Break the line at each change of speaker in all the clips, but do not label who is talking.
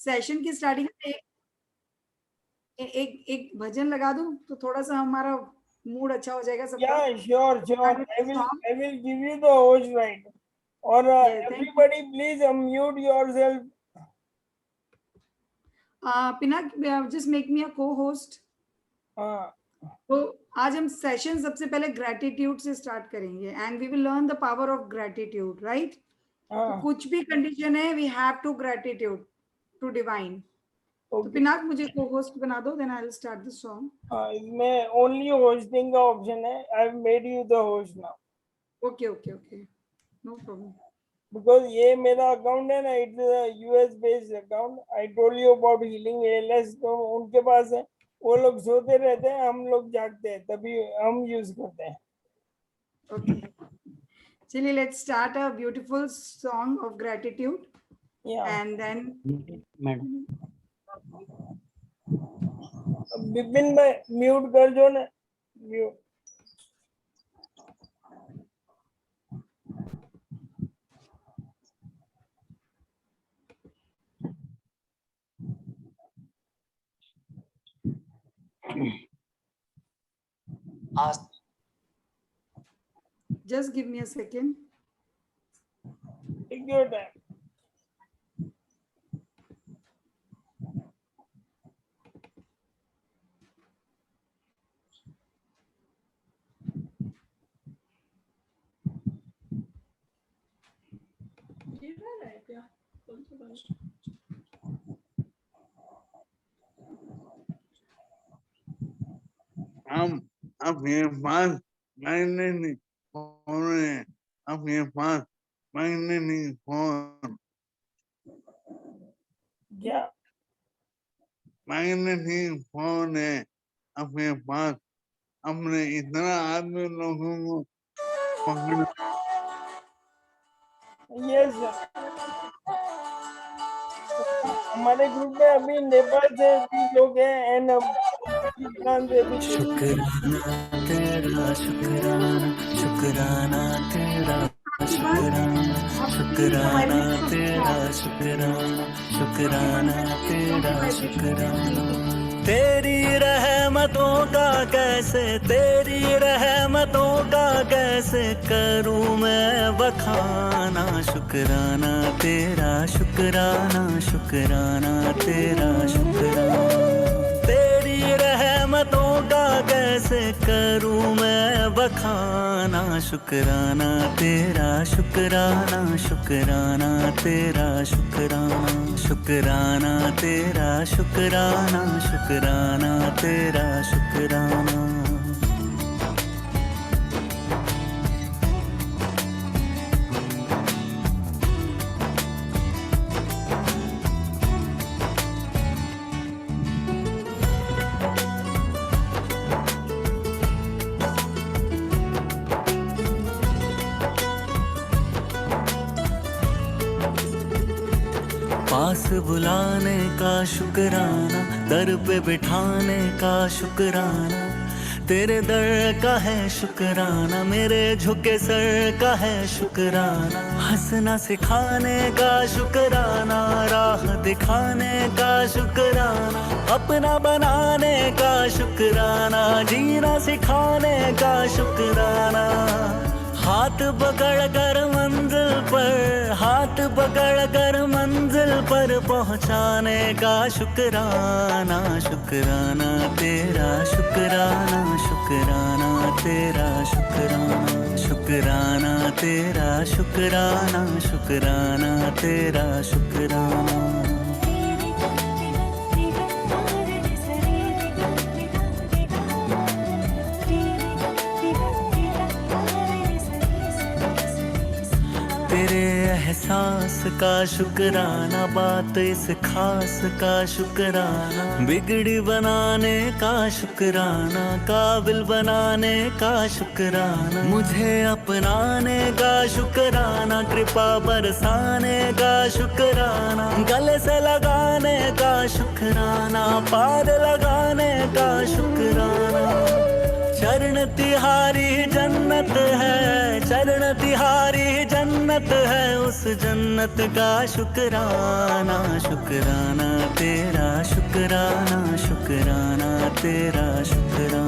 Session की starting में एक भजन लगा दूं तो थोड़ा सा हमारा मूड अच्छा हो जाएगा सबका।
Yeah, sure, sure. I will give you the host right. Or
Yeah, thank you.
everybody, please unmute yourself.
Pinaka, just make me a co-host. तो आज हम सेशन सबसे पहले ग्रेटिट्यूड से स्टार्ट करेंगे and we will learn the power of gratitude, right? तो कुछ भी कंडीशन है, we have to gratitude to divine. तो पिनाक मुझे को-होस्ट बना दो, then I will start the song.
इसमें ओनली होस्टिंग का ऑप्शन है। I have made you the host now.
Okay okay okay, no problem.
Because ये मेरा अकाउंट है ना, it's a US based account. I told you about healing ALS, तो उनके पास है। वो लोग सोते रहते हैं, हम लोग जागते हैं, तभी हम यूज करते हैं।
ओके, चलिए let's start a beautiful song of gratitude and then
madam
Bipin भाई म्यूट कर दो ना, mute.
just give me a second.
Take your time.
हम अपने पास मांगने नहीं फोन है, अपने पास मांगने नहीं फोन,
क्या
मांगने नहीं फोन है अपने पास। हमने इतना आदमी लोगों को पकड़।
यस, हमारे ग्रुप में अभी नेपाल से 30 लोग हैं एंड पाकिस्तान से भी।
शुक्राना तेरा शुक्राना, शुक्राना तेरा शुक्राना, शुक्राना तेरा शुक्राना, शुक्राना तेरा शुक्राना। तेरी रहमतों का कैसे, तेरी रहमतों का कैसे करूं मैं बखाना। शुक्राना तेरा शुक्राना, शुक्राना तेरा शुक्राना। तेरी रहमतों का कैसे करूं मैं बखाना। शुक्राना तेरा शुक्राना, शुक्राना तेरा शुक्राना, शुक्राना तेरा शुक्राना, शुक्राना तेरा शुक्राना। पास बुलाने का शुक्राना, दर पे बिठाने का शुक्राना। तेरे दर का है शुक्राना, मेरे झुके सर का है शुक्राना। हंसना सिखाने का शुक्राना, राह दिखाने का शुक्राना। अपना बनाने का शुक्राना, जीना सिखाने का शुक्राना। हाथ पकड़ कर मंजिल पर, हाथ पकड़ कर मंजिल पर पहुंचाने का शुक्राना। शुक्राना तेरा शुक्राना, शुक्राना तेरा शुक्राना, शुक्राना तेरा शुक्राना, शुक्राना तेरा शुक्राना। एहसास का शुक्राना, बात इस खास का शुक्राना। बिगड़ी बनाने का शुक्राना, काबिल बनाने का शुक्राना। मुझे अपनाने का शुक्राना, कृपा बरसाने का शुक्राना। गले से लगाने का शुक्राना, पार लगाने का शुक्राना। चरण तिहारी जन्नत है, चरण तिहारी जन्नत है, उस जन्नत का शुक्राना। शुक्राना तेरा शुक्राना, शुक्राना तेरा शुक्राना।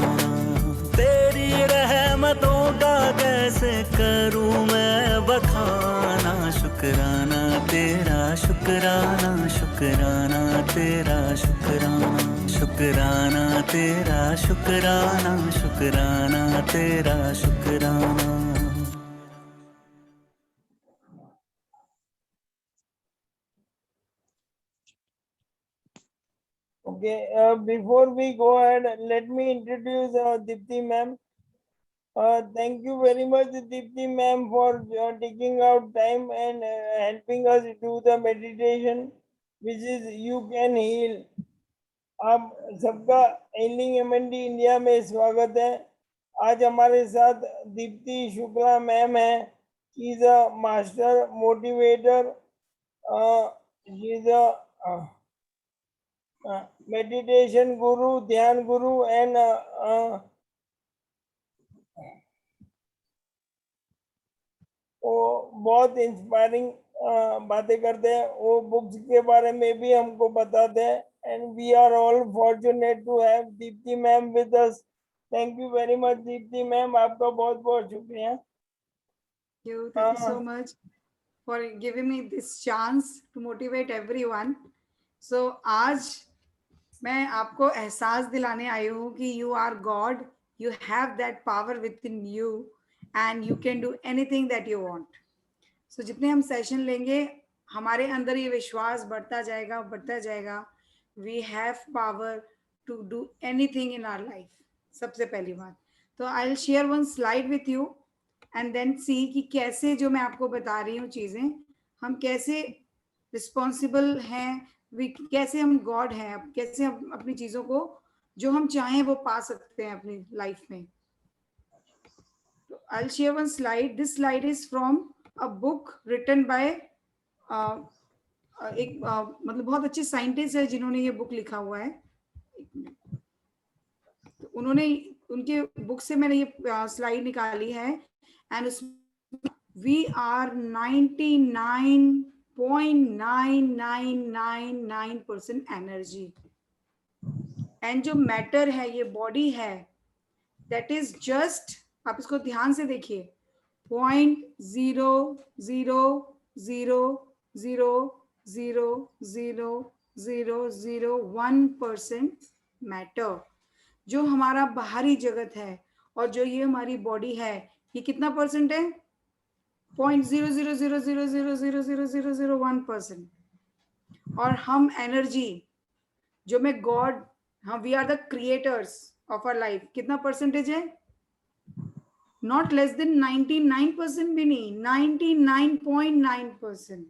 तेरी रहमतों का कैसे करूं मैं बखाना, शुक्राना तेरा शुक्राना, शुक्राना तेरा शुक्राना, शुक्राना तेरा शुक्राना, शुक्राना तेरा शुक्राना।
Okay, before we go ahead, let me introduce Deepti ma'am. Thank you very much, Deepti ma'am, for taking out time and helping us do the meditation, which is You Can Heal. आप सबका healing MND India में स्वागत है। आज हमारे साथ Deepti Shukla ma'am है। She is a master motivator, she is a meditation guru, ध्यान गुरु एंड वो बहुत इंस्पायरिंग बातें करते हैं। वो बुक्स के बारे में भी हमको बताते हैं। And we are all fortunate to have Deepti ma'am with us. Thank you very much Deepti ma'am, आपका बहुत बहुत शुक्रिया।
Thank you so much for giving me this chance to motivate everyone. So आज मैं आपको एहसास दिलाने आई हूँ कि you are God, you have that power within you and you can do anything that you want. So जितने हम सेशन लेंगे हमारे अंदर ये विश्वास बढ़ता जाएगा, बढ़ता जाएगा। We have power to do anything in our life. सबसे पहली बात तो I will share one slide with you and then see कि कैसे जो मैं आपको बता रही हूँ चीज़ें, हम कैसे रिस्पॉन्सिबल हैं, कैसे हम गॉड हैं, कैसे हम अपनी चीज़ों को जो हम चाहें वो पा सकते हैं अपनी लाइफ में। तो I will share one slide. This slide is from a book written by एक मतलब बहुत अच्छे साइंटिस्ट है जिन्होंने ये बुक लिखा हुआ है। तो उन्होंने उनके बुक से मैंने ये स्लाइड निकाली है and we are 99.9999% energy and जो मैटर है, ये बॉडी है, दैट इज जस्ट, आप इसको ध्यान से देखिए, 0.000000001% मैटर। जो हमारा बाहरी जगत है और जो ये हमारी बॉडी है, ये कितना परसेंट है? 0.000000001%। और हम एनर्जी, जो मैं गॉड, हम we are the creators of our life, कितना परसेंटेज है? नॉट लेस देन 99% भी नहीं, 99.9%।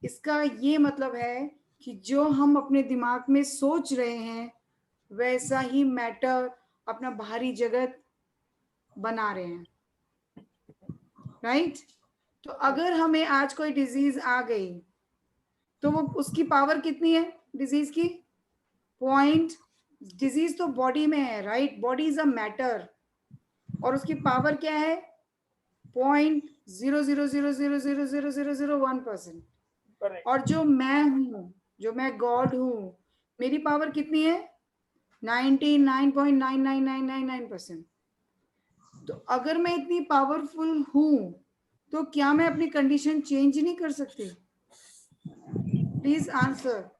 इसका ये मतलब है कि जो हम अपने दिमाग में सोच रहे हैं वैसा ही मैटर अपना बाहरी जगत बना रहे हैं, राइट? तो अगर हमें आज कोई डिजीज आ गई तो वो उसकी पावर कितनी है डिजीज की? डिजीज तो बॉडी में है, right? Body is a matter और उसकी पावर क्या है? 0.000000001%। और जो मैं हूँ, जो मैं गॉड हूँ, मेरी पावर कितनी है? 99.99999%। तो अगर मैं इतनी पावरफुल हूँ तो क्या मैं अपनी कंडीशन चेंज नहीं कर सकती? Please answer.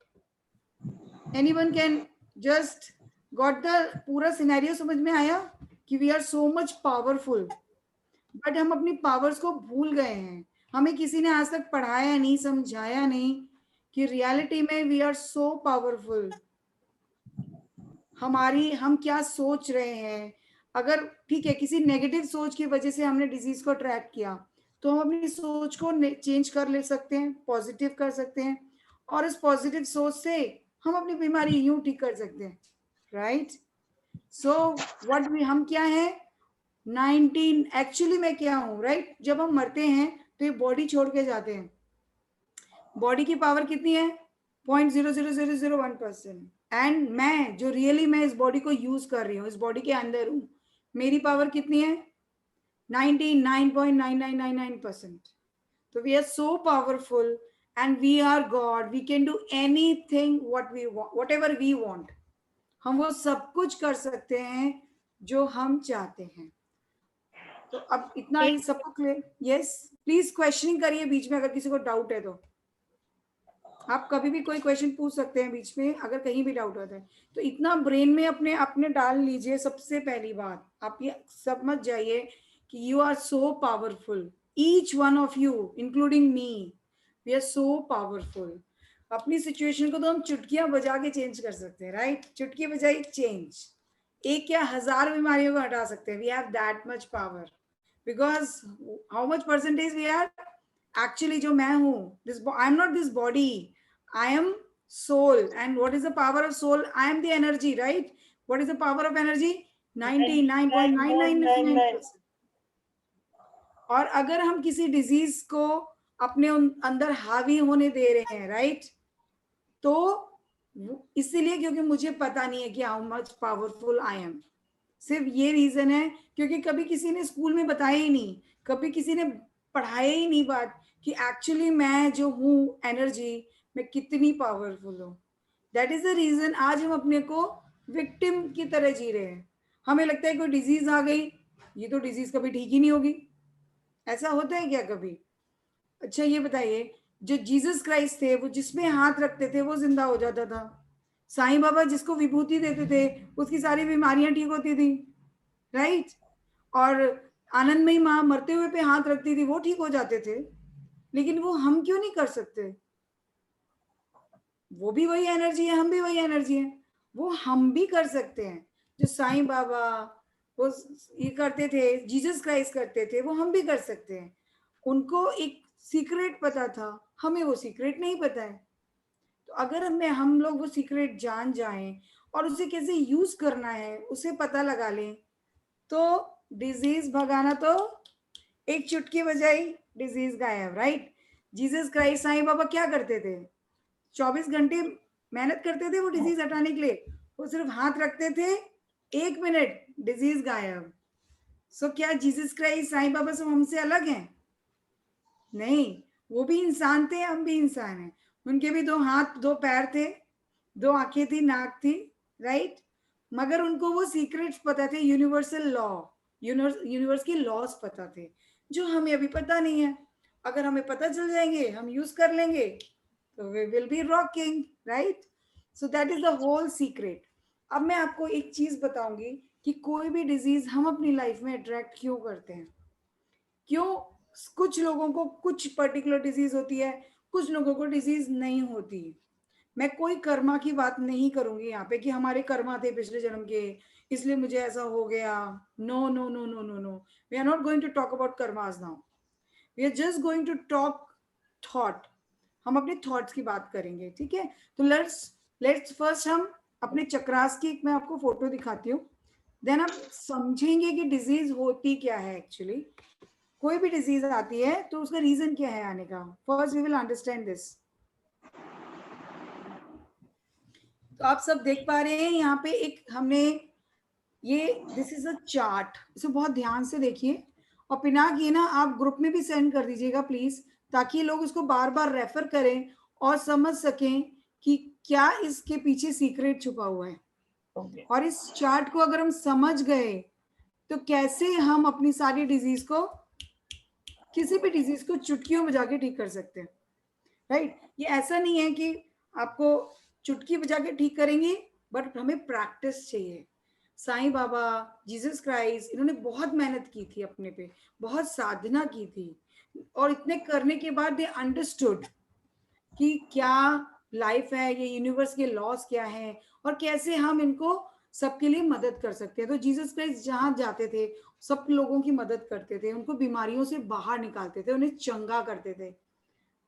Anyone can just got the पूरा सिनेरियो समझ में आया कि we are so much powerful, but हम अपनी पावर्स को भूल गए हैं। हमें किसी ने आज तक पढ़ाया नहीं, समझाया नहीं कि रियलिटी में वी आर सो पावरफुल। हम क्या सोच रहे हैं, अगर ठीक है किसी नेगेटिव सोच की वजह से हमने डिजीज को ट्रैक किया तो हम अपनी सोच को चेंज कर ले सकते हैं, पॉजिटिव कर सकते हैं और इस पॉजिटिव सोच से हम अपनी बीमारी यूं ठीक कर सकते हैं, राइट? सो व्हाट हम क्या है 19 एक्चुअली मैं क्या हूँ, राइट? जब हम मरते हैं तो ये बॉडी छोड़ के जाते हैं। बॉडी की पावर कितनी है? 0.00001%। एंड मैं जो रियली मैं इस बॉडी को यूज कर रही हूँ, इस बॉडी के अंदर हूँ, मेरी पावर कितनी है? 99.9999%। तो we are so powerful and we are God. We can do anything what we want, whatever we want. हम वो सब कुछ कर सकते हैं जो हम चाहते हैं. तो अब इतना ही सबको क्लियर? यस, प्लीज क्वेश्चनिंग करिए बीच में अगर किसी को डाउट है तो. आप कभी भी कोई क्वेश्चन पूछ सकते हैं बीच में अगर कहीं भी डाउट होता है. तो इतना ब्रेन में अपने अपने डाल लीजिए. सबसे पहली बात आप ये समझ जाइए कि you are so powerful. Each one of you including me, we are so powerful. अपनी सिचुएशन को तो हम चुटकियां बजा के चेंज कर सकते हैं, राइट? चुटकी बजाई चेंज. एक या 1000 बीमारियों को हटा सकते हैं. We have that much power. Because how much percentage we are actually, जो मैं हूं, this I am not this body, I am soul. And what is the power of soul? I am the energy, right? What is the power of energy? 99.999%. और अगर हम किसी disease को अपने अंदर हावी होने दे रहे हैं, राइट, तो इसीलिए क्योंकि मुझे पता नहीं है कि how much powerful I am. सिर्फ ये रीजन है क्योंकि कभी किसी ने स्कूल में बताया ही नहीं, कभी किसी ने पढ़ाया ही नहीं बात कि एक्चुअली मैं जो हूँ एनर्जी, मैं कितनी पावरफुल हूँ. दैट इज द रीजन आज हम अपने को विक्टिम की तरह जी रहे हैं. हमें लगता है कोई डिजीज आ गई, ये तो डिजीज कभी ठीक ही नहीं होगी. ऐसा होता है क्या कभी? अच्छा ये बताइए, जो जीसस क्राइस्ट थे वो जिसमें हाथ रखते थे वो जिंदा हो जाता था. साईं बाबा जिसको विभूति देते थे उसकी सारी बीमारियां ठीक होती थी, राइट? और आनंदमयी माँ मरते हुए पे हाथ रखती थी, वो ठीक हो जाते थे. लेकिन वो हम क्यों नहीं कर सकते? वो भी वही एनर्जी है, हम भी वही एनर्जी है. वो हम भी कर सकते हैं. जो साईं बाबा वो ये करते थे, जीसस क्राइस्ट करते थे, वो हम भी कर सकते हैं. उनको एक सीक्रेट पता था, हमें वो सीक्रेट नहीं पता है. तो अगर हम लोग वो सीक्रेट जान जाएं और उसे कैसे यूज करना है उसे पता लगा लें, तो डिजीज भगाना तो एक चुटकी बजाई डिजीज गायब, right? Jesus Christ Sai Baba क्या करते थे? 24 घंटे मेहनत करते थे वो डिजीज हटाने के लिए. वो सिर्फ हाथ रखते थे, 1 मिनट, डिजीज गायब. सो क्या जीसस क्राइस्ट साईं बाबा से हमसे अलग हैं? नहीं, वो भी इंसान थे, हम भी इंसान हैं. उनके भी 2 हाथ 2 पैर थे, 2 आंखें थी, नाक थी, राइट? मगर उनको वो सीक्रेट्स पता थे, यूनिवर्सल लॉ, यूनिवर्स की लॉज पता थे, जो हमें अभी पता नहीं है. अगर हमें पता चल जाएंगे, हम यूज कर लेंगे, तो we will be rocking, right? So that is the whole secret. अब मैं आपको एक चीज बताऊंगी कि कोई भी डिजीज हम अपनी लाइफ में अट्रैक्ट क्यों करते हैं. क्यों कुछ लोगों को कुछ पर्टिकुलर डिजीज होती है, कुछ लोगों को डिजीज नहीं होती. मैं कोई कर्मा की बात नहीं करूंगी यहाँ पे कि हमारे कर्मा थे पिछले जन्म के इसलिए मुझे ऐसा हो गया. No no no no no no, we are not going to talk about karmas now. We are just going to talk thought. हम अपने थॉट्स की बात करेंगे, ठीक है? तो लेट्स फर्स्ट हम अपने चक्रास की मैं आपको फोटो दिखाती हूँ, देन आप समझेंगे कि डिजीज होती क्या है. एक्चुअली कोई भी डिजीज आती है तो उसका रीजन क्या है आने का. First we will understand this. तो आप सब देख पा रहे हैं यहाँ पे एक हमने ये दिस इज अ चार्ट. इसे बहुत ध्यान से देखिए और पिनाक ये ना आप ग्रुप में भी सेंड कर दीजिएगा प्लीज, ताकि लोग इसको बार बार रेफर करें और समझ सकें कि क्या इसके पीछे सीक्रेट छुपा हुआ है. और इस चार्ट को अगर हम समझ गए तो कैसे हम अपनी सारी डिजीज को, किसी भी डिजीज को चुटकियों बजा के ठीक कर सकते हैं, राइट? ये ऐसा नहीं है कि आपको चुटकी बजा के ठीक करेंगे, बट हमें प्रैक्टिस चाहिए. साईं बाबा, जीसस क्राइस्ट, इन्होंने बहुत मेहनत की थी अपने पे, बहुत साधना की थी, और इतने करने के बाद दे अंडरस्टूड कि क्या लाइफ है, ये यूनिवर्स के लॉस क्या हैं और कैसे हम इनको सबके लिए मदद कर सकते हैं. तो जीसस क्राइस्ट जहाँ जाते थे सब लोगों की मदद करते थे, उनको बीमारियों से बाहर निकालते थे, उन्हें चंगा करते थे,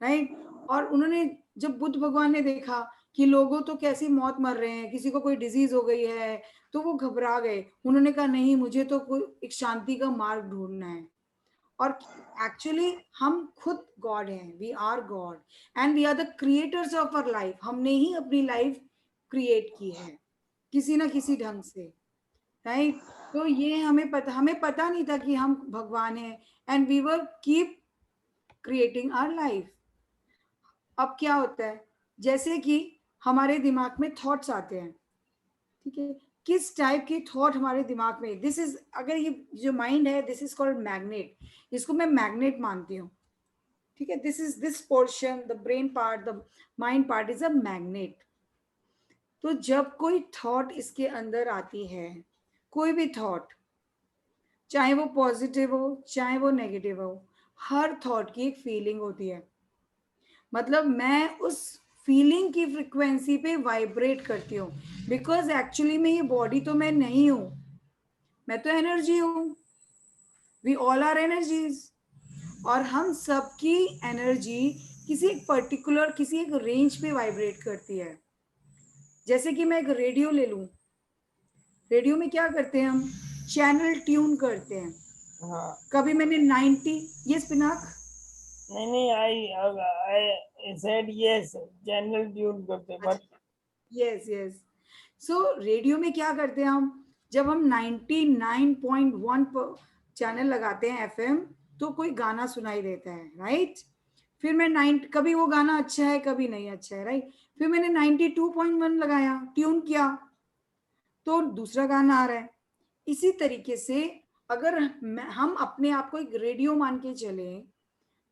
राइट? और उन्होंने जब बुद्ध भगवान ने देखा कि लोगों तो कैसी मौत मर रहे हैं, किसी को कोई डिजीज हो गई है, तो वो घबरा गए. उन्होंने कहा नहीं, मुझे तो कोई एक शांति का मार्ग ढूंढना है. और एक्चुअली हम खुद गॉड हैं, we are god and we are the creators of our life. हमने ही अपनी लाइफ क्रिएट की है किसी ना किसी ढंग से, राइट? तो ये हमें पता नहीं था कि हम भगवान हैं, and we were keep creating our life. अब क्या होता है, जैसे कि हमारे दिमाग में थॉट्स आते हैं, ठीक है, किस टाइप की थॉट हमारे दिमाग में, दिस इज, अगर ये जो माइंड है दिस इज कॉल्ड मैग्नेट, इसको मैं मैग्नेट मानती हूँ, ठीक है, this is this portion, the brain part, the mind part is a magnet. तो जब कोई थॉट इसके अंदर आती है, कोई भी थॉट, चाहे वो पॉजिटिव हो चाहे वो नेगेटिव हो, हर थॉट की एक फीलिंग होती है, मतलब मैं उस फीलिंग की फ्रिक्वेंसी पे वाइब्रेट करती हूँ, बिकॉज एक्चुअली में ये बॉडी तो मैं नहीं हूं, मैं तो एनर्जी हूं, वी ऑल आर एनर्जीज, और हम सबकी एनर्जी किसी एक पर्टिकुलर, किसी एक रेंज पे वाइब्रेट करती है। जैसे कि मैं एक रेडियो ले लूं, रेडियो में क्या करते हैं हम, चैनल ट्यून करते हैं।
हाँ,
कभी मैंने 90, ये पिनाक,
नहीं, I said yes, channel tune करते, but
yes yes, so radio में क्या करते हैं हम, जब हम 99.1 चैनल लगाते हैं एफएम, तो कोई गाना सुनाई देता है, राइट, फिर मैं 9, कभी वो गाना अच्छा है कभी नहीं अच्छा है, राइट, फिर मैंने 92.1 लगाया, ट्यून किया, तो दूसरा गाना आ रहा है। इसी तरीके से अगर हम अपने आप को एक रेडियो मान के चले,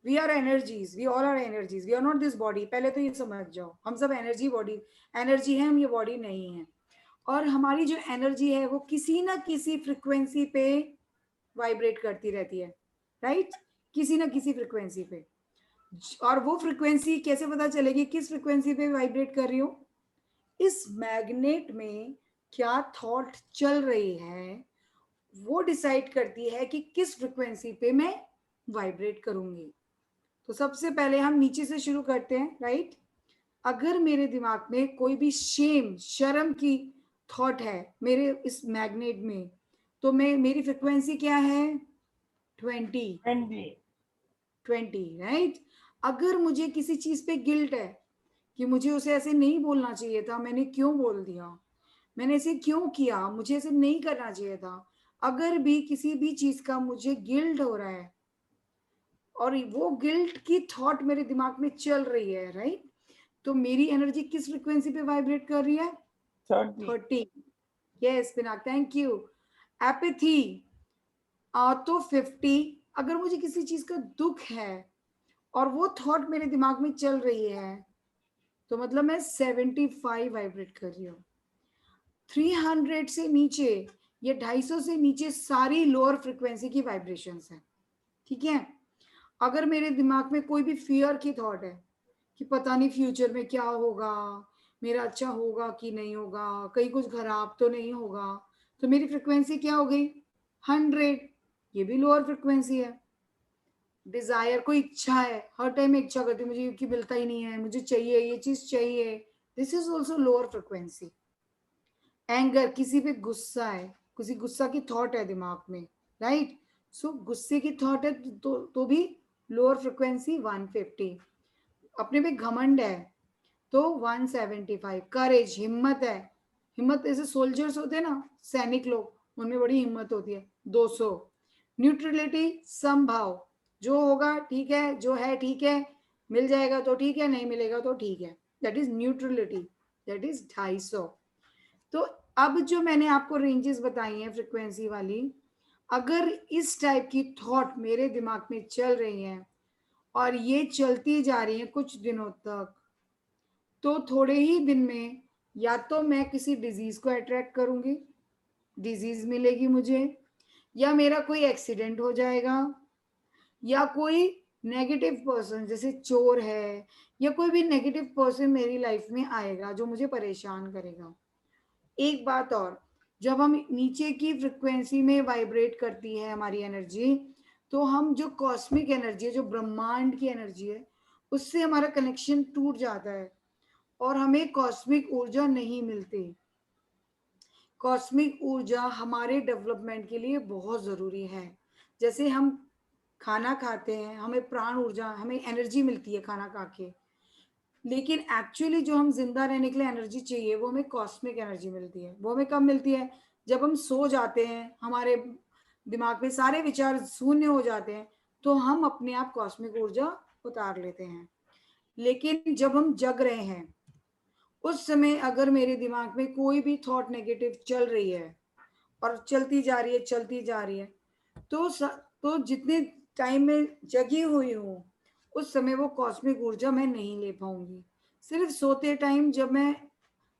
we are energies, we all are energies, we are not this body, पहले तो ये समझ जाओ, हम सब एनर्जी, बॉडी एनर्जी है, हम ये बॉडी नहीं है, और हमारी जो एनर्जी है वो किसी ना किसी फ्रिक्वेंसी पे वाइब्रेट करती रहती है, राइट, किसी ना किसी फ्रिक्वेंसी पे, और वो फ्रिक्वेंसी कैसे पता चलेगी किस फ्रिक्वेंसी पे वाइब्रेट कर रही हो, इस मैग्नेट में क्या थॉट चल रही है वो डिसाइड करती है कि किस फ्रिक्वेंसी पे मैं वाइब्रेट करूंगी। तो सबसे पहले हम नीचे से शुरू करते हैं, राइट, अगर मेरे दिमाग में कोई भी शेम, शर्म की थॉट है मेरे इस मैग्नेट में, तो मैं, मेरी फ्रिक्वेंसी क्या है, 20, 20, राइट। अगर मुझे किसी चीज पे गिल्ट है कि मुझे उसे ऐसे नहीं बोलना चाहिए था, मैंने क्यों बोल दिया, मैंने ऐसे क्यों किया, मुझे ऐसे नहीं करना चाहिए था, अगर भी किसी भी चीज का मुझे गिल्ट हो रहा है और वो गिल्ट की थॉट मेरे दिमाग में चल रही है, राइट, तो मेरी एनर्जी किस फ्रिक्वेंसी पे वाइब्रेट कर रही है, 30, यस पिनाक, थैंक यू। एपैथी तो 50, अगर मुझे किसी चीज का दुख है और वो थॉट मेरे दिमाग में चल रही है, तो मतलब मैं 75 वाइब्रेट कर रही हूँ। 300 से नीचे, ये 250 से नीचे सारी लोअर फ्रिक्वेंसी की वाइब्रेशंस है, ठीक है। अगर मेरे दिमाग में कोई भी फियर की थॉट है कि पता नहीं फ्यूचर में क्या होगा, मेरा अच्छा होगा कि नहीं होगा, कहीं कुछ खराब तो नहीं होगा, तो मेरी फ्रिक्वेंसी क्या हो गई, 100, ये भी लोअर फ्रिक्वेंसी है। डिजायर, कोई इच्छा है, हर टाइम इच्छा करती मुझे क्योंकि मिलता ही नहीं है, मुझे चाहिए, ये चीज चाहिए, this is also lower frequency. Anger, किसी पे गुस्सा है, किसी गुस्सा की थॉट है दिमाग में, राइट, सो गुस्से की थॉट है तो भी लोअर फ्रिक्वेंसी 150। अपने पे घमंड है तो 175। करेज, हिम्मत है, हिम्मत, ऐसे सोल्जर्स होते हैं ना, सैनिक लोग, उनमें बड़ी हिम्मत होती है, 200। न्यूट्रलिटी, समभाव, जो होगा ठीक है, जो है ठीक है, मिल जाएगा तो ठीक है, नहीं मिलेगा तो ठीक है, that is neutrality, that is 250। तो अब जो मैंने आपको रेंजेस बताई हैं फ्रिक्वेंसी वाली, अगर इस टाइप की थॉट मेरे दिमाग में चल रही हैं और ये चलती जा रही है कुछ दिनों तक, तो थोड़े ही दिन में या तो मैं किसी डिजीज को अट्रैक्ट करूंगी, डिजीज मिलेगी मुझे, या मेरा कोई एक्सीडेंट हो जाएगा, या कोई नेगेटिव पर्सन जैसे चोर है या कोई भी नेगेटिव पर्सन मेरी लाइफ में आएगा जो मुझे परेशान करेगा। एक बात और, जब हम नीचे की फ्रिक्वेंसी में वाइब्रेट करती है हमारी एनर्जी, तो हम जो कॉस्मिक एनर्जी है, जो ब्रह्मांड की एनर्जी है, उससे हमारा कनेक्शन टूट जाता है और हमें कॉस्मिक ऊर्जा नहीं मिलती। कॉस्मिक ऊर्जा हमारे डेवलपमेंट के लिए बहुत जरूरी है। जैसे हम खाना खाते हैं, हमें प्राण ऊर्जा, हमें एनर्जी मिलती है खाना खा के, लेकिन एक्चुअली जो हम जिंदा रहने के लिए एनर्जी चाहिए वो हमें कॉस्मिक एनर्जी मिलती है। वो हमें कब मिलती है, जब हम सो जाते हैं, हमारे दिमाग में सारे विचार शून्य हो जाते हैं, तो हम अपने आप कॉस्मिक ऊर्जा उतार लेते हैं। लेकिन जब हम जग रहे हैं उस समय अगर मेरे दिमाग में कोई भी थॉट नेगेटिव चल रही है और चलती जा रही है, तो जितने टाइम में जगी हुई हूँ उस समय वो कॉस्मिक ऊर्जा मैं नहीं ले पाऊंगी। सिर्फ सोते टाइम जब मैं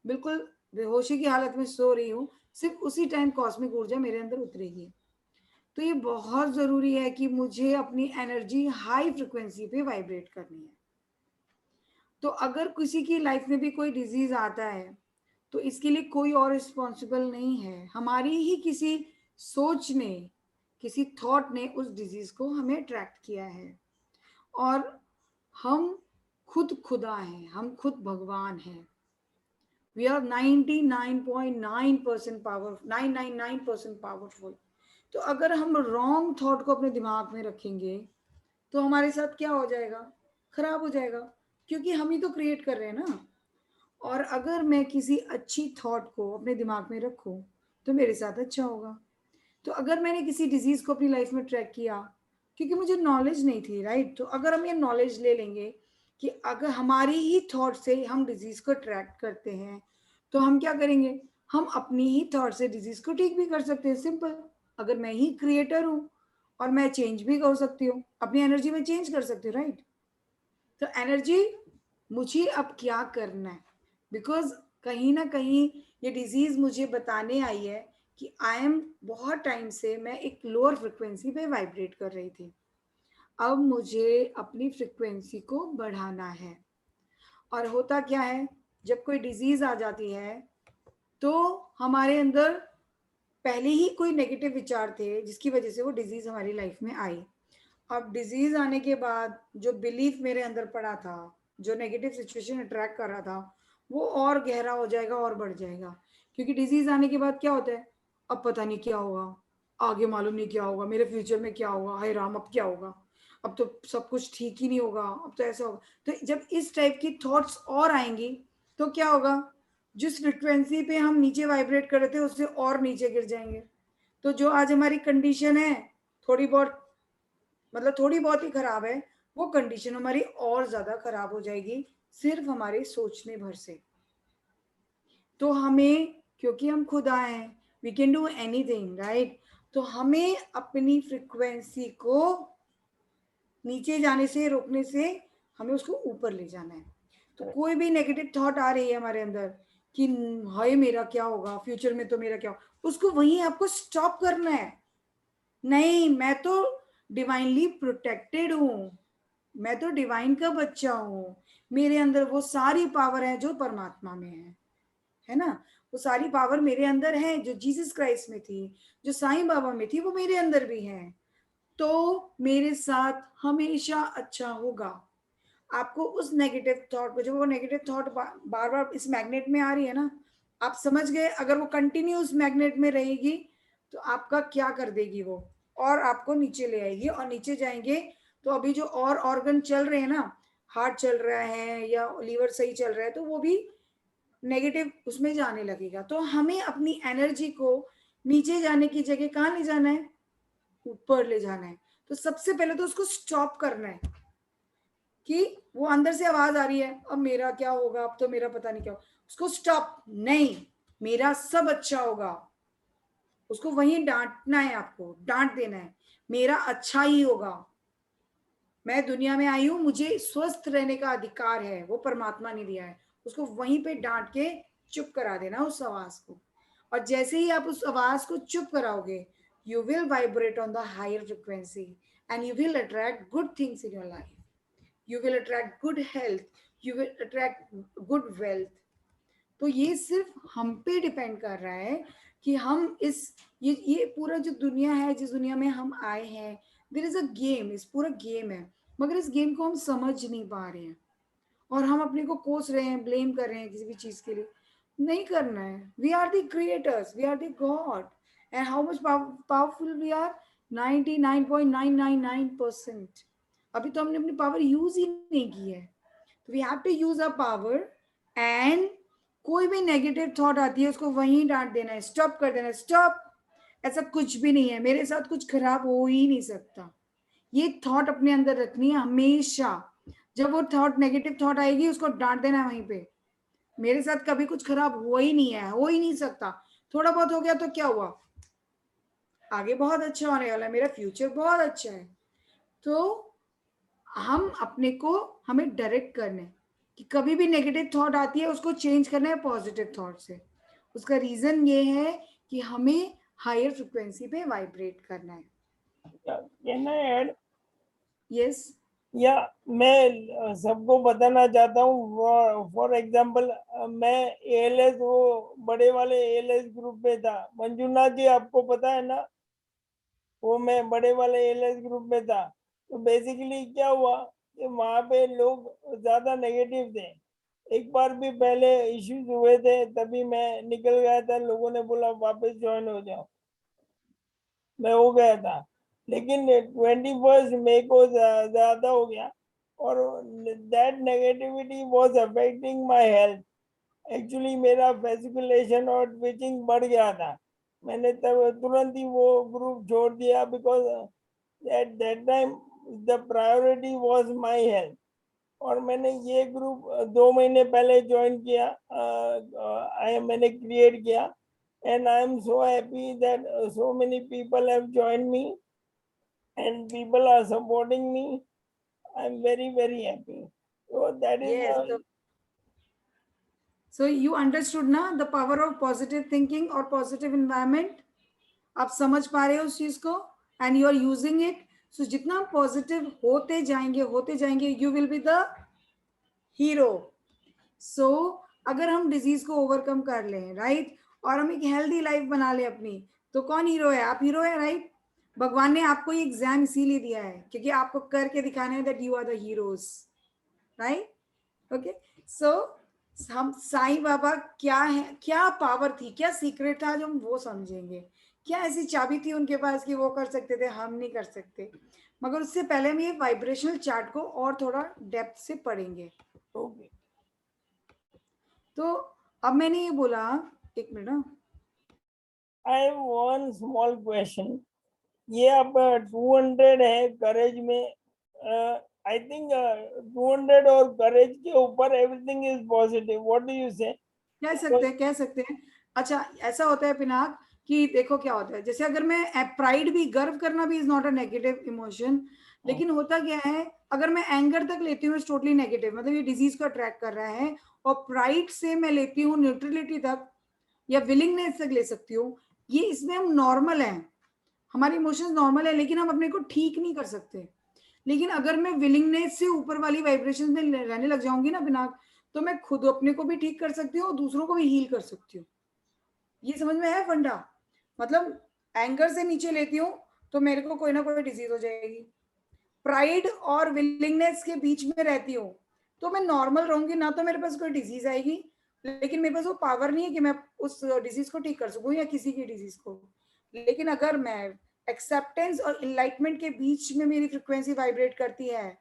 बिल्कुल बेहोशी की हालत में सो रही हूँ, सिर्फ उसी टाइम कॉस्मिक ऊर्जा मेरे अंदर उतरेगी। तो ये बहुत जरूरी है कि मुझे अपनी एनर्जी हाई फ्रिक्वेंसी पे वाइब्रेट करनी है। तो अगर किसी की लाइफ में भी कोई डिजीज आता है तो इसके लिए कोई और रिस्पॉन्सिबल नहीं है, हमारी ही किसी सोच ने, किसी थॉट ने उस डिजीज को हमें अट्रैक्ट किया है। और हम खुद खुदा हैं, हम खुद भगवान हैं। We are 99.9% power 999% powerful. तो अगर हम रॉन्ग थॉट को अपने दिमाग में रखेंगे तो हमारे साथ क्या हो जाएगा? खराब हो जाएगा, क्योंकि हम ही तो क्रिएट कर रहे हैं ना। और अगर मैं किसी अच्छी थॉट को अपने दिमाग में रखूं तो मेरे साथ अच्छा होगा। तो अगर मैंने किसी डिजीज को अपनी लाइफ में ट्रैक किया क्योंकि मुझे नॉलेज नहीं थी, राइट, तो अगर हम ये नॉलेज ले लेंगे कि अगर हमारी ही थॉट से हम डिजीज को ट्रैक करते हैं तो हम क्या करेंगे? हम अपनी ही थॉट से डिजीज को ठीक भी कर सकते हैं। सिंपल। अगर मैं ही क्रिएटर हूँ और मैं चेंज भी कर सकती हूँ, अपनी एनर्जी में चेंज कर सकती हूँ, राइट। तो एनर्जी मुझे अब क्या करना है? बिकॉज कहीं ना कहीं ये डिजीज मुझे बताने आई है कि आई एम बहुत टाइम से मैं एक लोअर फ्रिक्वेंसी पे वाइब्रेट कर रही थी। अब मुझे अपनी फ्रिक्वेंसी को बढ़ाना है। और होता क्या है, जब कोई डिजीज आ जाती है तो हमारे अंदर पहले ही कोई नेगेटिव विचार थे जिसकी वजह से वो डिजीज हमारी लाइफ में आई। अब डिजीज आने के बाद जो बिलीफ मेरे अंदर पड़ा था, जो नेगेटिव सिचुएशन अट्रैक्ट कर रहा था, वो और गहरा हो जाएगा और बढ़ जाएगा। क्योंकि डिजीज आने के बाद क्या होता है? अब पता नहीं क्या होगा, आगे मालूम नहीं क्या होगा, मेरे फ्यूचर में क्या होगा, हाय राम अब क्या होगा, अब तो सब कुछ ठीक ही नहीं होगा, अब तो ऐसा होगा। तो जब इस टाइप की थॉट्स और आएंगी तो क्या होगा? जिस फ्रिक्वेंसी पे हम नीचे वाइब्रेट कर रहे थे उससे और नीचे गिर जाएंगे। तो जो आज हमारी कंडीशन है थोड़ी बहुत, मतलब थोड़ी बहुत ही खराब है, वो कंडीशन हमारी और ज्यादा खराब हो जाएगी सिर्फ हमारे सोचने भर से। तो हमें, क्योंकि हम खुदा हैं, we can do anything, right. तो हमें अपनी फ्रिक्वेंसी को नीचे जाने से रोकने से हमें उसको ऊपर ले जाना है। तो कोई भी नेगेटिव थॉट आ रही है हमारे अंदर कि हाय मेरा क्या होगा, फ्यूचर में तो मेरा क्या होगा, उसको वहीं आपको स्टॉप करना है। नहीं, मैं तो डिवाइनली प्रोटेक्टेड हूँ, मैं तो डिवाइन का बच्चा हूँ, मेरे अंदर वो सारी पावर है जो परमात्मा में है ना। वो सारी पावर मेरे अंदर है जो जीसस क्राइस्ट में थी, जो साईं बाबा में थी, वो मेरे अंदर भी है। तो मेरे साथ हमेशा अच्छा होगा। आपको उस नेगेटिव थॉट को, जब वो नेगेटिव थॉट बार बार इस मैग्नेट में आ रही है ना, आप समझ गए, अगर वो कंटिन्यू उस मैग्नेट में रहेगी तो आपका क्या कर देगी वो, और आपको नीचे ले आएगी। और नीचे जाएंगे तो अभी जो और ऑर्गन चल रहे हैं ना, हार्ट चल रहा है या लीवर सही चल रहा है, तो वो भी नेगेटिव उसमें जाने लगेगा। तो हमें अपनी एनर्जी को नीचे जाने की जगह कहाँ ले जाना है? ऊपर ले जाना है। तो सबसे पहले तो उसको स्टॉप करना है कि वो अंदर से आवाज आ रही है अब मेरा क्या होगा, अब तो मेरा पता नहीं क्या होगा, उसको स्टॉप। नहीं, मेरा सब अच्छा होगा, उसको वहीं डांटना है, आपको डांट देना है, मेरा अच्छा ही होगा, मैं दुनिया में आई हूं, मुझे स्वस्थ रहने का अधिकार है, वो परमात्मा ने दिया है। उसको वहीं पे डांट के चुप करा देना उस आवाज को। और जैसे ही आप उस आवाज को चुप कराओगे, you will vibrate on the higher frequency and you will attract good things in your life, you will attract good health, you will attract good wealth। तो ये सिर्फ हम पे डिपेंड कर रहा है कि हम इस ये पूरा जो दुनिया है, जिस दुनिया में हम आए हैं, देयर इज अ गेम, इस पूरा गेम है, मगर इस गेम को हम समझ नहीं पा रहे हैं और हम अपने को कोस रहे हैं, ब्लेम कर रहे हैं किसी भी चीज के लिए। नहीं करना है। We are the creators, we are the god, and how much powerful we are? 99.999%। अभी तो हमने अपनी पावर यूज ही नहीं की है। तो we have to use our power, and कोई भी नेगेटिव थॉट आती है उसको वहीं डांट देना है, स्टॉप कर देना है, स्टॉप, ऐसा कुछ भी नहीं है, मेरे साथ कुछ खराब हो ही नहीं सकता। ये थॉट अपने अंदर रखनी है हमेशा। जब वो थॉट नेगेटिव थॉट आएगी उसको डांट देना है वहीं पे, मेरे साथ कभी कुछ खराब हुआ ही नहीं है, हो ही नहीं सकता, थोड़ा बहुत हो गया तो क्या हुआ, आगे बहुत अच्छा होने वाला है, मेरा फ्यूचर बहुत अच्छा है। तो हम अपने को हमें डायरेक्ट करना है कि कभी भी नेगेटिव थॉट आती है उसको चेंज करना है पॉजिटिव थॉट से। उसका रीजन ये है कि हमें हायर फ्रिक्वेंसी पे वाइब्रेट करना है।
Can I add?
यस
या मैं सबको बताना चाहता हूँ, फॉर एग्जांपल मैं एएलएस, वो बड़े वाले एएलएस ग्रुप में था, मंजुनाथ जी आपको पता है ना, वो मैं बड़े वाले एएलएस ग्रुप में था। तो बेसिकली क्या हुआ कि वहाँ पे लोग ज्यादा नेगेटिव थे, एक बार भी पहले इश्यूज हुए थे तभी मैं निकल गया था, लोगों ने बोला वापस ज्वाइन हो जाओ, मैं हो गया था। लेकिन 21 मई को ज्यादा हो गया और that negativity was affecting my health. Actually मेरा वेसिकुलेशन और ट्विचिंग बढ़ गया था, मैंने तब तुरंत ही वो ग्रुप छोड़ दिया, because at that time the priority was my health. और मैंने ये ग्रुप 2 महीने पहले ज्वाइन किया, मैंने क्रिएट किया, and I am so happy that so many people have joined me and people are supporting me. I am very very happy. So that is
yes, so you understood ना the power of positive thinking और positive environment, आप समझ पा रहे हो उस चीज को and you are using it. So जितना पॉजिटिव होते जाएंगे you will be the hero. So अगर हम डिजीज को ओवरकम कर लें, राइट, और हम एक हेल्दी लाइफ बना ले अपनी, तो कौन हीरो है? आप हीरो है, राइट। भगवान ने आपको ये एग्जाम इसीलिए दिया है क्योंकि आपको करके दिखाना है that you are the heroes, right. Okay, so हम साईं बाबा क्या है, क्या पावर थी, क्या सीक्रेट था जो हम वो समझेंगे, क्या ऐसी चाबी थी उनके पास कि वो कर सकते थे, हम नहीं कर सकते। मगर उससे पहले हम ये वाइब्रेशनल चार्ट को और थोड़ा डेप्थ से पढ़ेंगे।
okay.
तो अब मैंने ये बोला, एक minute,
I have one small question. ये आप 200 है करेज में, आई थिंक 200 और करेज के ऊपर everything is positive, what do you से?
कह सकते हैं। अच्छा, ऐसा होता है पिनाक कि देखो क्या होता है, जैसे अगर मैं प्राइड भी, गर्व करना भी is not a negative emotion, लेकिन होता क्या है, अगर मैं एंगर तक लेती हूँ टोटली नेगेटिव, मतलब ये डिजीज को अट्रैक्ट कर रहा है, और प्राइड से मैं लेती हूँ न्यूट्रलिटी तक या विलिंगनेस तक ले सकती हूँ, ये इसमें हम नॉर्मल हैं, हमारे इमोशंस नॉर्मल है, लेकिन हम अपने को ठीक नहीं कर सकते। लेकिन अगर मैं विलिंगनेस से ऊपर वाली वाइब्रेशन में रहने लग जाऊंगी ना पिनाक, तो मैं खुद अपने को भी ठीक कर सकती हूँ और दूसरों को भी हील कर सकती हूँ। ये समझ में है फंडा? मतलब एंगर से नीचे लेती हूँ तो मेरे को कोई ना कोई डिजीज हो जाएगी, प्राइड और विलिंगनेस के बीच में रहती हूँ तो मैं नॉर्मल रहूंगी, ना तो मेरे पास कोई डिजीज आएगी, लेकिन मेरे पास वो पावर नहीं है कि मैं उस डिजीज को ठीक कर सकूं या किसी की डिजीज को। लेकिन अगर मैं एक्सेप्टेंस और इनलाइटमेंट के बीच में मेरी फ्रिक्वेंसी वाइब्रेट करती है,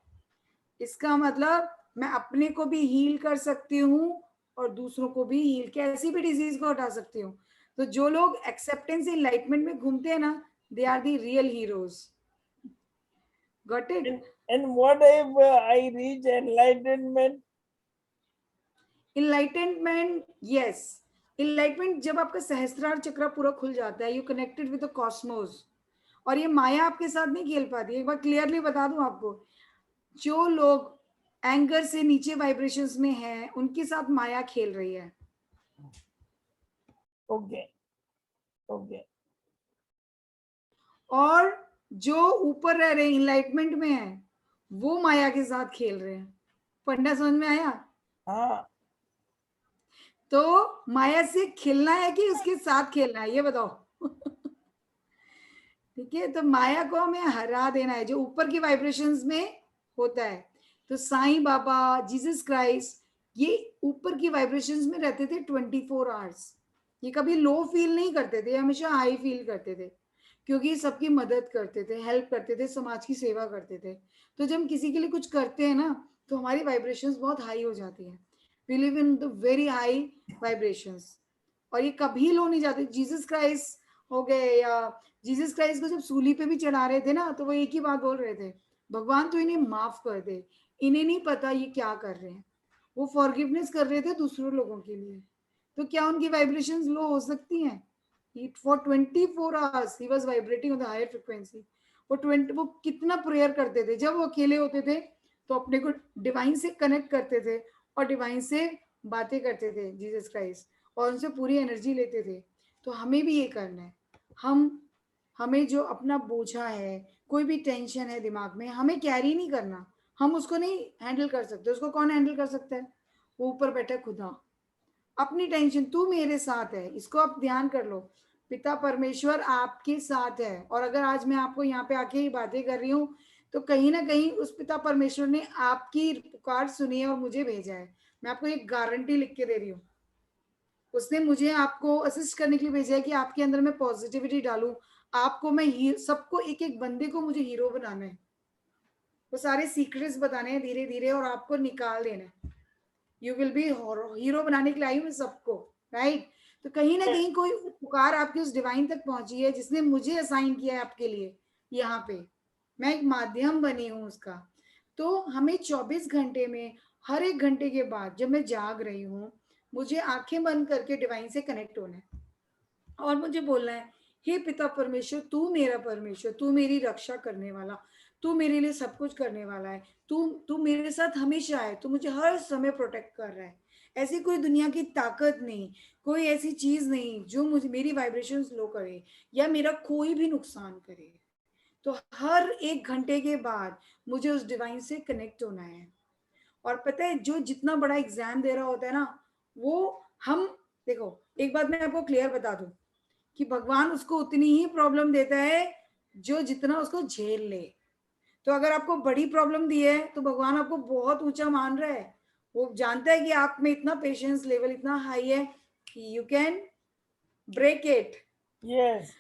इसका मतलब मैं अपने को भी हील कर सकती हूँ और दूसरों को भी हील, कैसी भी डिजीज को हटा सकती हूँ। तो जो लोग एक्सेप्टेंस इनलाइटमेंट में घूमते हैं ना, they are the real heroes. Got it?
And what if I reach enlightenment?
Enlightenment, yes, enlightenment जब आपका सहस्त्रार चक्र पूरा खुल जाता है, you connected with the cosmos, और ये माया आपके साथ नहीं खेल पाती। एक बार क्लियरली बता दूं आपको, जो लोग एंगर से नीचे वाइब्रेशंस में हैं, उनके साथ माया खेल रही है।
Okay okay.
और जो ऊपर रह रहे हैं, इनलाइटमेंट में है, वो माया के साथ खेल रहे हैं। फंडा समझ में आया?
हाँ।
तो माया से खेलना है कि उसके साथ खेलना है, ये बताओ। ठीक है, तो माया को हमें हरा देना है, जो ऊपर की वाइब्रेशंस में होता है। तो साईं बाबा, जीसस क्राइस्ट, ये ऊपर की वाइब्रेशंस में रहते थे 24 आवर्स। ये कभी लो फील नहीं करते थे, हमेशा हाई फील करते थे, क्योंकि सबकी मदद करते थे, हेल्प करते थे, समाज की सेवा करते थे। तो जब हम किसी के लिए कुछ करते हैं ना, तो हमारी वाइब्रेशंस बहुत हाई हो जाती है। We live in the very high vibrations, और ये कभी लो नहीं जाते। जीसस क्राइस्ट हो गए, या जीसस क्राइस्ट को जब सूली पे भी चढ़ा रहे थे ना, तो वो एक ही बात बोल रहे थे, भगवान तो इन्हें माफ कर दे, इन्हें नहीं पता ये क्या कर रहे हैं, वो फॉरगिवनेस कर रहे थे दूसरों लोगों के लिए, तो क्या उनकी वाइब्रेशंस लो हो सकती हैं? For 24 hours he was vibrating on the higher frequency. वो कितना प्रेयर करते थे, जब वो अकेले होते थे तो अपने को डिवाइन से कनेक्ट करते थे और डिवाइन से बातें करते थे, जीसस क्राइस्ट, और उनसे पूरी एनर्जी लेते थे। तो हमें भी ये करना है। हमें जो अपना बोझा है, कोई भी टेंशन है दिमाग में, हमें कैरी नहीं करना, हम उसको नहीं हैंडल कर सकते। उसको कौन हैंडल कर सकता है? वो ऊपर बैठा खुदा। अपनी टेंशन, तू मेरे साथ है, इसको आप ध्यान कर लो। पिता परमेश्वर आपके साथ है, और अगर आज मैं आपको यहाँ पे आके ही बातें कर रही हूँ तो कहीं ना कहीं उस पिता परमेश्वर ने आपकी पुकार सुनी है और मुझे भेजा है। मैं आपको एक गारंटी लिख के दे रही हूँ, उसने मुझे आपको असिस्ट करने के लिए भेजा है कि आपके अंदर मैं पॉजिटिविटी डालूं। आपको मैं सबको, एक एक बंदे को मुझे हीरो बनाना है, वो सारे सीक्रेट्स बताने हैं धीरे धीरे, और आपको निकाल देना है। यू विल बी हीरो बनाने के लिए आई हूँ सबको, राइट? तो कहीं ना कहीं कोई पुकार आपके उस डिवाइन तक पहुंची है जिसने मुझे असाइन किया है आपके लिए यहाँ पे, मैं एक माध्यम बनी हूँ उसका। तो हमें 24 घंटे में हर एक घंटे के बाद जब मैं जाग रही हूँ, मुझे आंखें बंद करके डिवाइन से कनेक्ट होना है और मुझे बोलना है, हे पिता परमेश्वर, तू मेरा परमेश्वर, तू मेरी रक्षा करने वाला, तू मेरे लिए सब कुछ करने वाला है, तू मेरे साथ हमेशा है, तू मुझे हर समय प्रोटेक्ट कर रहा है। ऐसी कोई दुनिया की ताकत नहीं, कोई ऐसी चीज नहीं जो मुझे मेरी वाइब्रेशन लो करे या मेरा कोई भी नुकसान करे। तो हर एक घंटे के बाद मुझे उस डिवाइन से कनेक्ट होना है। और पता है, जो जितना बड़ा एग्जाम दे रहा होता है ना, वो हम देखो, एक बात मैं आपको क्लियर बता दूं कि भगवान उसको उतनी ही प्रॉब्लम देता है जो जितना उसको झेल ले। तो अगर आपको बड़ी प्रॉब्लम दी है तो भगवान आपको बहुत ऊंचा मान रहा है। वो जानता है कि आप में इतना पेशेंस लेवल इतना हाई है कि you can break it.
Yes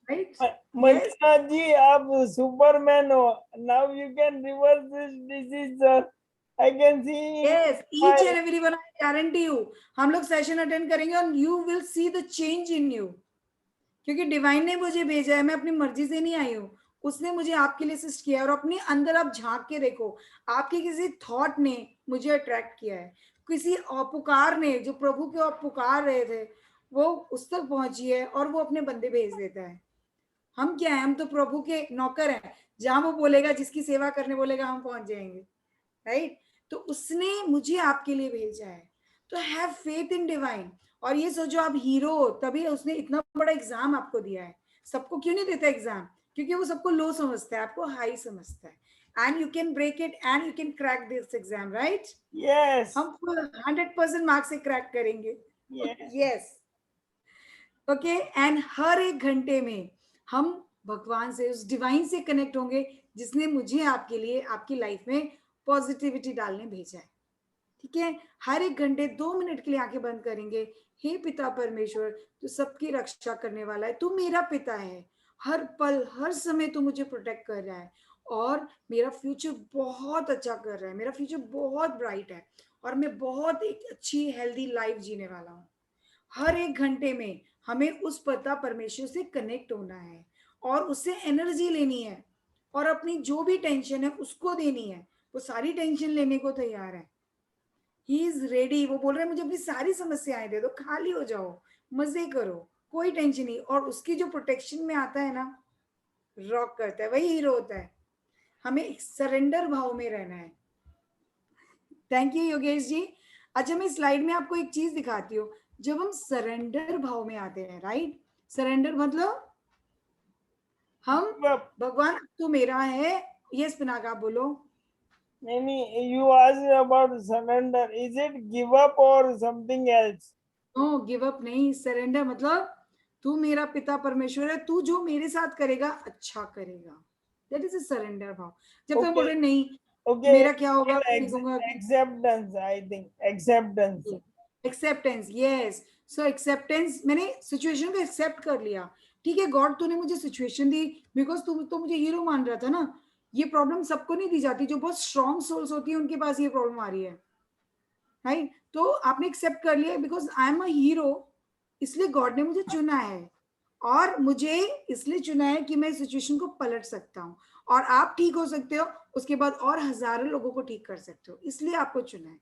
right?
Manjunath ji, आप सुपरमैन हो। Now you can reverse this disease sir. I can see
yes, each and everyone, I guarantee you, हम लोग सेशन अटेंड करेंगे और you will see the change in you, क्योंकि divine ने मुझे भेजा है, मैं अपनी मर्जी से नहीं आई हूँ, उसने मुझे आपके लिए असिस्ट किया है। और अपने अंदर आप झांक के देखो, आपके किसी थॉट ने मुझे अट्रैक्ट किया है, किसी पुकार ने, जो प्रभु के आप पुकार रहे थे, वो उस तक पहुंची है और वो अपने बंदे भेज देता है। हम क्या है? हम तो प्रभु के नौकर हैं, जहां वो बोलेगा, जिसकी सेवा करने बोलेगा, हम पहुंच जाएंगे, राइट? तो उसने मुझे आपके लिए भेजा है। तो हैव फेथ इन डिवाइन। और ये सोचो, आप हीरो हो, तभी उसने इतना बड़ा एग्जाम आपको दिया है। सबको क्यों नहीं देता एग्जाम? क्योंकि वो सबको लो समझता है, आपको हाई समझता है। And you can break it and you can crack this exam, right?
yes
हम 100% मार्क्स से क्रैक करेंगे। Yes, okay. एंड हर एक घंटे में हम भगवान से, उस डिवाइन से कनेक्ट होंगे जिसने मुझे आपके लिए, आपकी लाइफ में पॉजिटिविटी डालने भेजा है। ठीक है? हर एक घंटे 2 मिनट के लिए आंखें बंद करेंगे। हे पिता परमेश्वर, तू सबकी रक्षा करने वाला है, तू मेरा पिता है, हर पल हर समय तू मुझे प्रोटेक्ट कर रहा है और मेरा फ्यूचर बहुत अच्छा कर रहा है, मेरा फ्यूचर बहुत ब्राइट है और मैं बहुत एक अच्छी हेल्दी लाइफ जीने वाला हूँ। हर एक घंटे में हमें उस पिता परमेश्वर से कनेक्ट होना है और उससे एनर्जी लेनी है और अपनी जो भी टेंशन है उसको देनी है। वो सारी टेंशन लेने को तैयार है। He is ready. वो बोल रहे हैं, मुझे अपनी सारी समस्याएं दे दो, खाली हो जाओ, मजे करो, कोई टेंशन नहीं। और उसकी जो प्रोटेक्शन में आता है ना, रॉक करता है, वही हीरो होता है। हमें सरेंडर भाव में रहना है। Thank you Yogesh ji. अच्छा, मैं स्लाइड में आपको एक चीज दिखाती हूँ। जब हम सरेंडर भाव में आते हैं, राइट? सरेंडर मतलब हम, भगवान तू मेरा है। यस पिनाक, आप बोलो।
नहीं, you asked about surrender. Is it give up or something else?
No, give up नहीं। सरेंडर मतलब तू मेरा पिता परमेश्वर है, तू जो मेरे साथ करेगा अच्छा करेगा। दैट इज अ सरेंडर भाव। जब तुम बोल रहे नहीं मेरा क्या होगा,
Acceptance, I think acceptance.
Acceptance, yes. So acceptance, मैंने सिचुएशन को एक्सेप्ट कर लिया। ठीक है गॉड, तूने मुझे सिचुएशन दी बिकॉज तू तो मुझे हीरो मान रहा था ना। ये प्रॉब्लम सबको नहीं दी जाती, जो बहुत स्ट्रॉन्ग सोल्स होती है उनके पास ये प्रॉब्लम आ रही है, राइट? तो आपने एक्सेप्ट कर लिया because I am a hero, इसलिए गॉड ने मुझे चुना है और मुझे इसलिए चुना है कि मैं सिचुएशन को पलट सकता हूँ। और आप ठीक हो सकते हो, उसके बाद और हजारों लोगों को ठीक कर सकते हो, इसलिए आपको चुना है।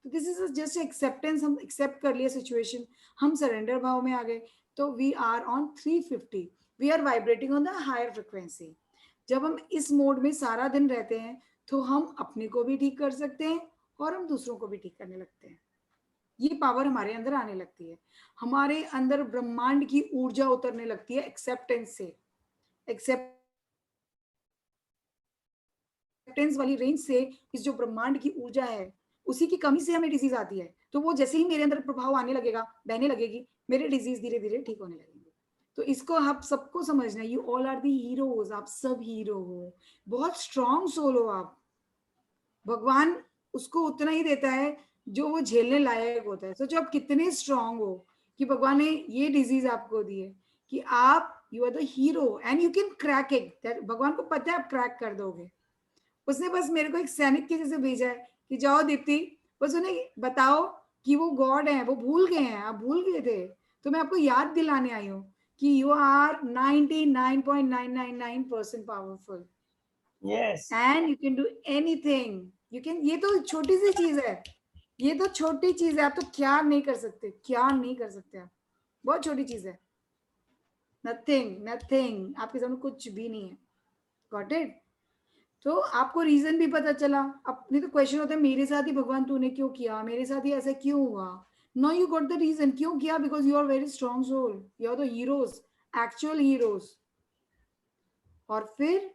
तो दिस इज जस्ट एक्सेप्टेंस, हम एक्सेप्ट कर लिए सिचुएशन, हम सरेंडर भाव में आ गए, तो we are on 350, we are vibrating on the higher frequency. जब हम इस मोड में सारा दिन रहते हैं तो हम अपने को भी ठीक कर सकते हैं और हम दूसरों को भी ठीक करने लगते हैं। ये पावर हमारे अंदर आने लगती है, हमारे अंदर ब्रह्मांड की ऊर्जा उतरने लगती है एक्सेप्टेंस से, एक्सेप्टेंस वाली रेंज से। इस जो ब्रह्मांड की ऊर्जा है उसी की कमी से हमें डिजीज आती है, तो वो जैसे ही मेरे अंदर प्रभाव आने लगेगा, बहने लगेगी, मेरे डिजीज धीरे धीरे ठीक होने लगेंगे। तो इसको आप सबको समझना है, you all are the heroes, आप सब हीरो हो, बहुत स्ट्रॉन्ग सोल हो आप। भगवान उसको उतना ही देता है जो वो झेलने लायक होता है। सोचो आप कितने स्ट्रॉन्ग हो कि भगवान ने ये डिजीज आपको दी है कि आप, you are the hero and you can crack it. भगवान को पता है आप क्रैक कर दोगे। उसने बस मेरे को एक सैनिक के जैसे भेजा है कि जाओ दीप्ति, बस उन्हें बताओ कि वो गॉड है, वो भूल गए हैं, आप भूल गए थे, तो मैं आपको याद दिलाने आई हूँ कि you are 99.999% powerful,
yes,
and you can do anything, you can. ये तो छोटी सी चीज है, ये तो छोटी चीज है, आप तो क्या नहीं कर सकते, क्या नहीं कर सकते आप, बहुत छोटी चीज है, नथिंग नथिंग, आपके सामने कुछ भी नहीं है। Got it? तो आपको रीजन भी पता चला। अपने तो क्वेश्चन होता है मेरे साथ ही भगवान तूने क्यों किया, मेरे साथ ही ऐसा क्यों हुआ। No, you got the reason क्यों किया, because you are very strong soul, you are the heroes, actual heroes. और फिर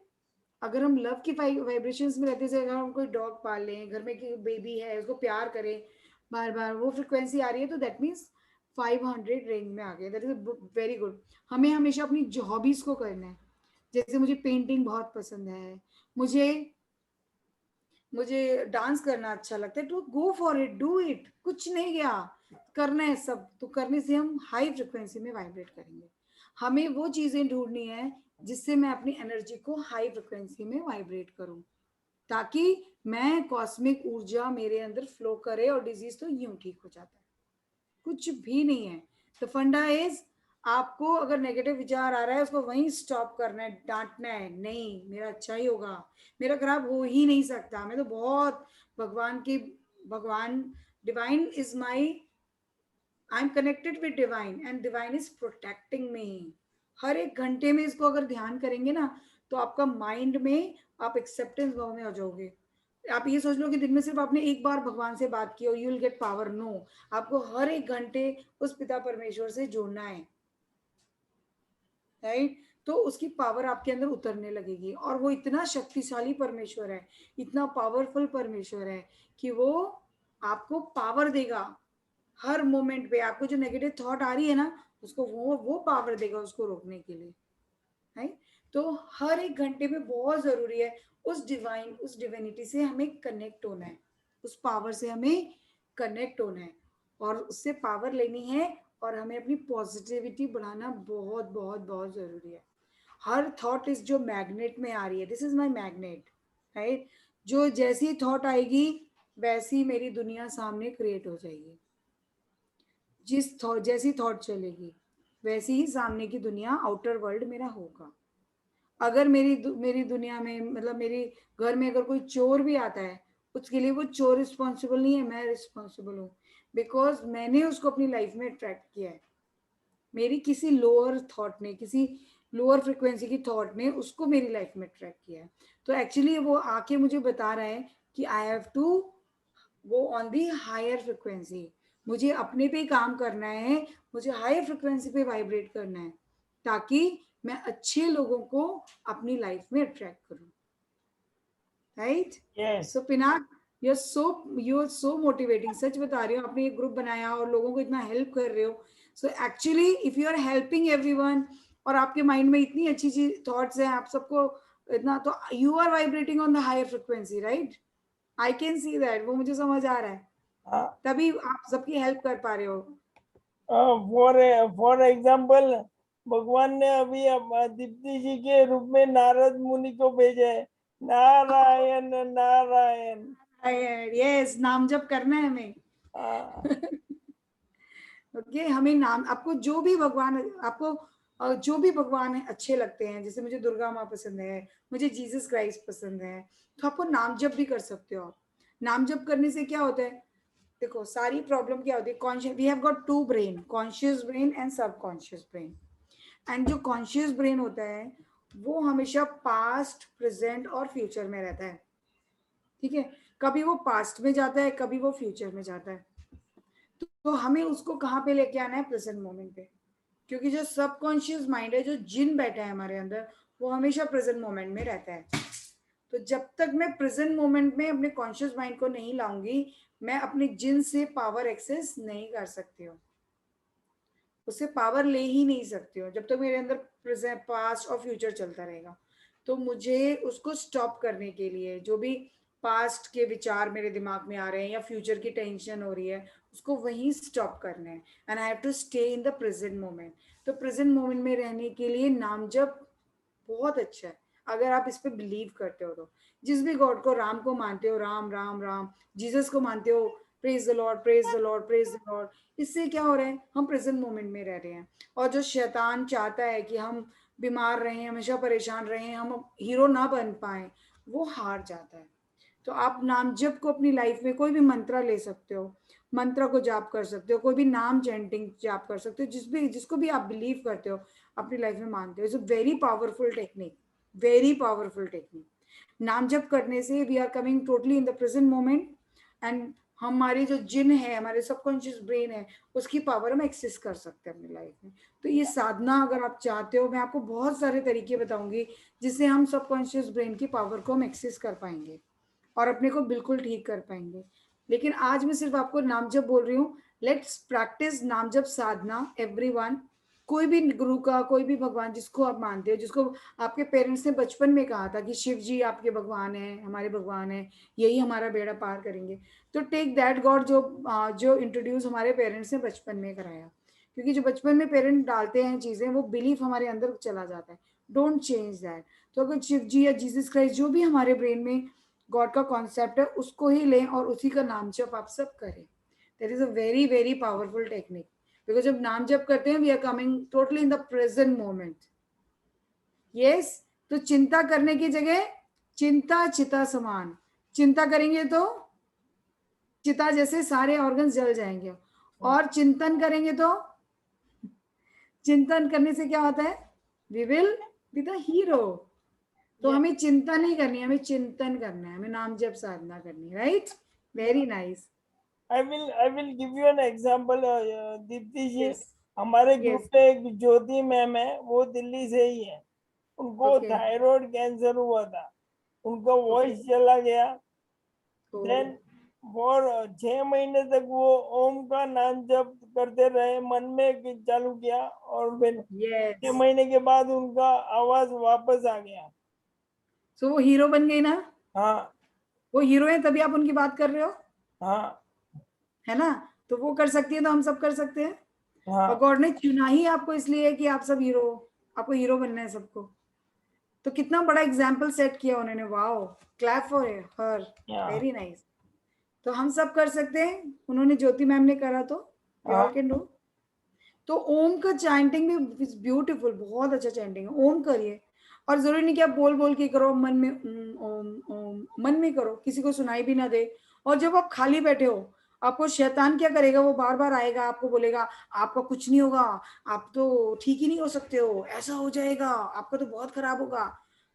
अगर हम लव की वाइब्रेशंस में रहते हैं, अगर हम कोई डॉग पाल लें, घर में कोई बेबी है, उसको प्यार करें बार बार, वो फ्रिक्वेंसी आ रही है, तो दैट मीन्स 500 रेंज में आ गए, दैट इज वेरी गुड। हमें हमेशा अपनी हॉबीज को करना है। जैसे मुझे पेंटिंग बहुत पसंद है, मुझे डांस करना अच्छा लगता है, to go for it, do it, कुछ नहीं गया, करना है सब। तो करने से हम हाई फ्रिक्वेंसी में वाइब्रेट करेंगे। हमें वो चीजें ढूंढनी है जिससे मैं अपनी एनर्जी को हाई फ्रिक्वेंसी में वाइब्रेट करूं, ताकि मैं कॉस्मिक ऊर्जा मेरे अंदर फ्लो करे, और डिजीज तो यूं ठीक हो जाता है, कुछ भी नहीं है। तो फंडा इज, आपको अगर नेगेटिव विचार आ रहा है उसको वहीं स्टॉप करना है, डांटना है, नहीं मेरा अच्छा ही होगा, मेरा खराब हो ही नहीं सकता, मैं तो बहुत भगवान divine is my, I am connected with divine and divine is protecting me. हर एक घंटे में इसको अगर ध्यान करेंगे ना, तो आपका माइंड में आप एक्सेप्टेंस भाव में आ जाओगे। आप ये सोच लो कि दिन में सिर्फ आपने एक बार भगवान से बात की हो, you will get power. No, आपको हर एक घंटे उस पिता परमेश्वर से जुड़ना है, राइट? तो उसकी पावर आपके अंदर उतरने लगेगी, और वो इतना शक्तिशाली परमेश्वर है, इतना पावरफुल परमेश्वर है कि वो आपको पावर देगा हर मोमेंट पे। आपको जो नेगेटिव थॉट आ रही है ना, उसको वो पावर देगा उसको रोकने के लिए, राइट? तो हर एक घंटे में बहुत जरूरी है उस डिविनिटी से हमें कनेक्ट होना है, उस पावर से हमें कनेक्ट होना है, और उससे पावर लेनी है, और हमें अपनी पॉजिटिविटी बढ़ाना बहुत बहुत बहुत जरूरी है। हर थॉट इज जो मैग्नेट में आ रही है, this is my magnet, right? जो जैसी थॉट आएगी वैसी मेरी दुनिया सामने क्रिएट हो जाएगी, जैसी थॉट चलेगी वैसी ही सामने की दुनिया, आउटर वर्ल्ड मेरा होगा। अगर मेरी दुनिया में, मतलब मेरे घर में अगर कोई चोर भी आता है, उसके लिए वो चोर रिस्पॉन्सिबल नहीं है, मैं रिस्पॉन्सिबल हूँ, बिकॉज मैंने उसको अपनी लाइफ में अट्रैक्ट किया है। मेरी किसी लोअर थॉट ने, किसी लोअर फ्रिक्वेंसी की थॉट ने उसको मेरी लाइफ में अट्रैक्ट किया है। तो एक्चुअली वो आके मुझे बता रहा है कि I have to go on the higher frequency, मुझे अपने पे काम करना है, मुझे हायर फ्रिक्वेंसी पे वाइब्रेट करना है, ताकि मैं अच्छे लोगों को अपनी लाइफ में अट्रैक्ट करूं, right?
Yes,
so Pinak, you are so motivating, सच बता रही हूँ। आपने एक ग्रुप बनाया और लोगों को इतना हेल्प कर रहे हो, so actually if you are helping everyone, और आपके माइंड में इतनी अच्छी अच्छी थॉट्स हैं, आप सबको इतना, तो you are vibrating on the higher frequency, right? I can see that, वो मुझे समझ आ रहा है, तभी आप सबकी हेल्प कर पा रहे हो।
फॉर एग्जाम्पल, भगवान ने अभी दीप्ति जी के रूप में नारद मुनि को भेजा है, नारायण नारायण,
यस, नाम जप करना है हमें। ओके, हमें नाम, आपको जो भी भगवान आपको और जो भी भगवान है अच्छे लगते हैं, जैसे मुझे दुर्गा माँ पसंद है, मुझे जीसस क्राइस्ट पसंद है, तो आपको नाम जप भी कर सकते हो। आप नाम जप करने से क्या होता है, देखो सारी प्रॉब्लम क्या होती है, conscious, we have got two brain, conscious brain and subconscious brain. And जो कॉन्शियस ब्रेन होता है वो हमेशा पास्ट, प्रेजेंट और फ्यूचर में रहता है, ठीक है। कभी वो पास्ट में जाता है, कभी वो फ्यूचर में जाता है। तो हमें उसको कहाँ पे लेके आना है, प्रेजेंट मोमेंट पे, क्योंकि जो सबकॉन्शियस माइंड है, जो जिन बैठा है हमारे अंदर, वो हमेशा प्रेजेंट मोमेंट में रहता है। तो जब तक मैं प्रेजेंट मोमेंट में अपने कॉन्शियस माइंड को नहीं लाऊंगी, मैं अपने जिन से पावर एक्सेस नहीं कर सकती हूँ, उससे पावर ले ही नहीं सकती हूँ जब तक मेरे अंदर प्रेजेंट, पास्ट और फ्यूचर चलता रहेगा। तो मुझे उसको स्टॉप करने के लिए, जो भी पास्ट के विचार मेरे दिमाग में आ रहे हैं या फ्यूचर की टेंशन हो रही है, उसको वहीं स्टॉप करना है। And I have to stay in the present moment. तो प्रेजेंट मोमेंट में रहने के लिए नाम जप बहुत अच्छा है, अगर आप इस पे बिलीव करते हो तो। जिस भी गॉड को, राम को मानते हो, राम राम राम, जीसस को मानते हो, praise the Lord, praise the Lord, praise the Lord. इससे क्या हो रहा है, हम प्रेजेंट मोमेंट में रह रहे हैं। और जो शैतान चाहता है कि हम बीमार रहें, हमेशा परेशान रहें, हम हीरो ना बन पाए, वो हार जाता है। तो आप नाम जप को अपनी लाइफ में, कोई भी मंत्रा ले सकते हो, मंत्र को जाप कर सकते हो, कोई भी नाम चैंटिंग जाप कर सकते हो, जिसको भी आप बिलीव करते हो, अपनी लाइफ में मानते हो। It's a very powerful technique, very powerful technique. नाम जप करने से we are coming totally in the present moment, and हमारी जो जिन है, हमारे सबकॉन्शियस ब्रेन है, उसकी पावर हम एक्सेस कर सकते हैं अपनी लाइफ में। तो ये साधना अगर आप चाहते हो, मैं आपको बहुत सारे तरीके बताऊंगी जिससे हम सबकॉन्शियस ब्रेन की पावर को हम एक्सेस कर पाएंगे और अपने को बिल्कुल ठीक कर पाएंगे। लेकिन आज मैं सिर्फ आपको नाम जप बोल रही हूँ। लेट्स प्रैक्टिस नाम जप साधना एवरीवन। कोई भी गुरु का, कोई भी भगवान जिसको आप मानते हो, जिसको आपके पेरेंट्स ने बचपन में कहा था कि शिव जी आपके भगवान हैं, हमारे भगवान हैं, यही हमारा बेड़ा पार करेंगे, तो टेक दैट गॉड जो इंट्रोड्यूस हमारे पेरेंट्स ने बचपन में कराया। क्योंकि जो बचपन में पेरेंट डालते हैं चीजें, वो बिलीफ हमारे अंदर चला जाता है। Don't change that. तो अगर शिव जी या जीसस क्राइस्ट, जो भी हमारे ब्रेन में गॉड का कॉन्सेप्ट है, उसको ही लें और उसी का नाम जप आप सब करें। That is a very very powerful technique. Because जब नाम जप करते हैं, we are coming totally in the present moment. Yes. तो चिंता करने की जगह चिंता चिता समान, चिंता करेंगे तो चिता जैसे सारे ऑर्गन्स जल जाएंगे। और चिंतन करेंगे तो, चिंतन करने से क्या होता है, we will be the hero. तो हमें चिंता नहीं करनी है, हमें चिंतन करना है, हमें नाम जप साधना करनी है। Right, very nice.
I will give you an example, Deepti ji. हमारे ग्रुप में एक ज्योति मैम है, वो दिल्ली से ही है। उनको थायराइड कैंसर हुआ था, उनका वॉइस चला गया। देन फॉर 6 महीने तक वो ओम का नाम जप करते रहे, मन में चालू किया, और फिर 6 महीने के बाद उनका आवाज वापस आ गया।
सो वो हीरो बन गई ना।
हाँ,
वो हीरो है, तभी आप उनकी बात कर रहे हो।
हाँ,
है ना। तो वो कर सकती है, तो हम सब कर सकते हैं।
हाँ।
और गॉड ने चुना ही आपको इसलिए कि आप सब हीरो, आपको हीरो बनना है सबको। तो कितना बड़ा एग्जाम्पल सेट किया उन्होंने। Wow, clap for her, very nice. तो हम सब कर सकते हैं, उन्होंने, ज्योति मैम ने करा, तो वी ऑल कैन डू। तो ओम का चैंटिंग भी इज ब्यूटीफुल, बहुत अच्छा चैंटिंग है। ओम करिए, और जरूरी नहीं कि आप बोल बोल के करो, मन में ओम ओम मन में करो, किसी को सुनाई भी ना दे। और जब आप खाली बैठे हो, आपको शैतान क्या करेगा, वो बार बार आएगा, आपको बोलेगा आपका कुछ नहीं होगा, आप तो ठीक ही नहीं हो सकते हो, ऐसा हो जाएगा, आपका तो बहुत खराब होगा।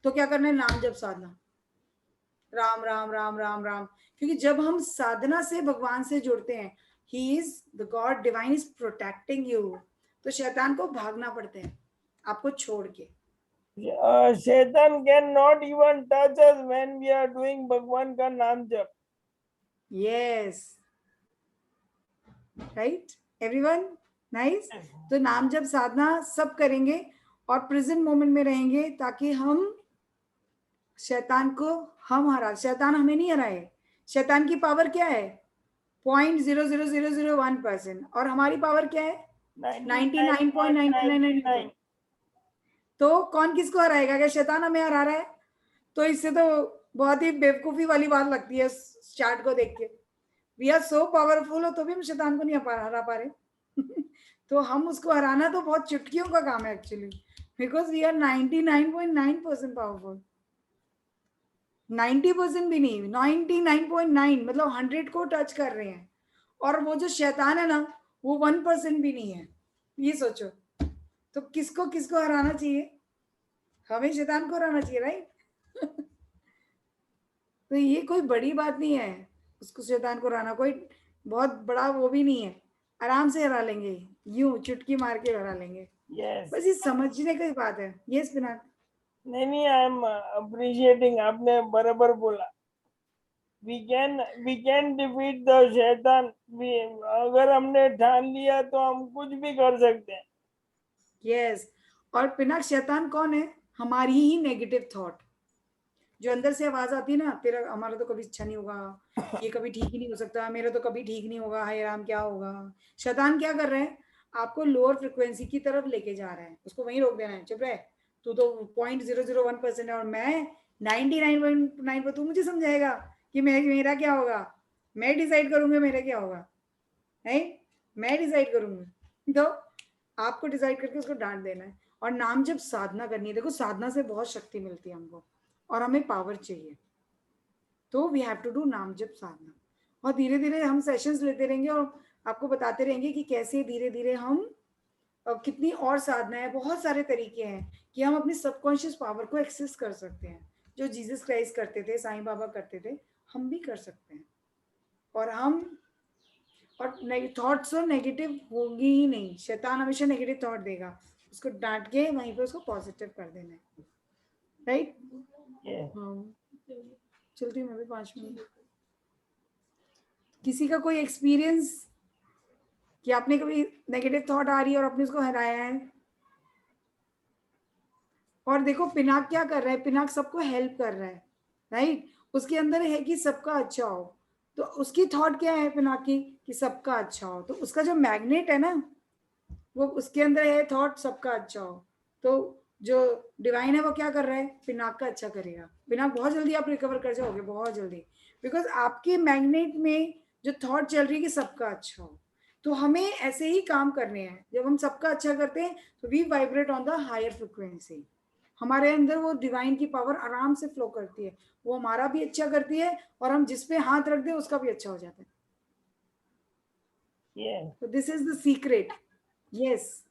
तो क्या करना है, नाम जप साधना, राम राम राम राम राम। क्योंकि जब हम साधना से भगवान से जुड़ते हैं, he is the God, divine is protecting you. तो शैतान को भागना पड़ता है आपको छोड़ के।
शैतान can not even touch us when we are doing भगवान का नाम जप।
Yes, right everyone, nice. तो नाम जप साधना सब करेंगे और प्रेजेंट मोमेंट में रहेंगे, ताकि हम शैतान को हम हरा, शैतान हमें नहीं हराए। शैतान की पावर क्या है, 0.00001%, और हमारी पावर क्या है, 99.999। तो कौन किसको हराएगा, क्या शैतान हमें हरा रहा है? तो इससे तो बहुत ही बेवकूफी वाली बात लगती है चार्ट को देख के। वी आर सो पावरफुल, हो तो भी हम शैतान को नहीं हरा पा रहे। तो हम उसको हराना तो बहुत चुटकियों का काम है actually, because we are 99.9% powerful. 90% भी नहीं, 99.9 मतलब 100 को टच कर रहे हैं। और वो जो शैतान है ना, वो 1% भी नहीं है। ये सोचो, तो किसको किसको हराना चाहिए? हमें शैतान को हराना चाहिए, राइट? तो ये कोई बड़ी बात नहीं है, उसको शैतान को हराना कोई बहुत बड़ा वो भी नहीं है। आराम से हरा लेंगे, यूं चुटकी मार के हरा लेंगे।
Yes.
बस ये समझने की बात है। यस पिनाक।
नहीं, आई एम अप्रिशिएटिंग, आपने बराबर बोला। we can defeat the शैतान। अगर हमने ठान लिया तो हम कुछ भी कर सकते हैं।
यस। और पिनाक, शैतान कौन है? हमारी ही नेगेटिव थॉट, जो अंदर से आवाज आती है ना, तेरा हमारा तो कभी अच्छा नहीं होगा, ये कभी ठीक ही नहीं हो सकता, मेरा तो कभी ठीक नहीं होगा, हाय राम क्या होगा। शैतान क्या कर रहे हैं? आपको लोअर फ्रिक्वेंसी की तरफ लेके जा रहे हैं, उसको वहीं रोक देना है। चुप रहे, तू तो 0.001% है और मैं 99.9 पर। तू मुझे समझाएगा कि मेरा क्या होगा? मैं डिसाइड करूंगा मेरा क्या होगा, है? मैं डिसाइड करूंगी। तो आपको डिसाइड करके उसको डांट देना है और नाम जब साधना करनी है। देखो, साधना से बहुत शक्ति मिलती है हमको और हमें पावर चाहिए, तो वी हैव टू डू नाम जप साधना। और धीरे धीरे हम सेशंस लेते रहेंगे और आपको बताते रहेंगे कि कैसे धीरे धीरे हम कितनी और साधना है। बहुत सारे तरीके हैं कि हम अपनी सबकॉन्शियस पावर को एक्सेस कर सकते हैं। जो जीसस क्राइस्ट करते थे, साईं बाबा करते थे, हम भी कर सकते हैं। और हम और थॉट्स तो नेगेटिव होगी ही नहीं। शैतान हमेशा नेगेटिव थॉट देगा, उसको डांट के वहीं पे उसको पॉजिटिव कर देना है, राइट? चलती हूँ मैं भी 5 मिनट। किसी का कोई एक्सपीरियंस कि आपने कभी नेगेटिव थॉट आ रही है और आपने उसको हराया है? और देखो पिनाक क्या कर रहा है, पिनाक सबको हेल्प कर रहा है, राइट? उसके अंदर है कि सबका अच्छा हो, तो उसकी थॉट क्या है पिनाक की? कि सबका अच्छा हो। तो उसका जो मैग्नेट है ना, वो उसके अंदर है थॉट सबका अच्छा हो। तो जो डिवाइन है वो क्या कर रहा है? पिनाक का अच्छा करेगा। पिनाक बहुत जल्दी आप रिकवर कर जाओगे, बहुत जल्दी, बिकॉज आपके मैग्नेट में जो थॉट चल रही है कि सबका अच्छा हो। तो हमें ऐसे ही काम करने हैं। जब हम सबका अच्छा करते हैं तो we vibrate on the higher frequency. हमारे अंदर वो डिवाइन की पावर आराम से फ्लो करती है, वो हमारा भी अच्छा करती है और हम जिस पे हाथ रख दे उसका भी अच्छा हो जाता है। तो this is the secret. Yes.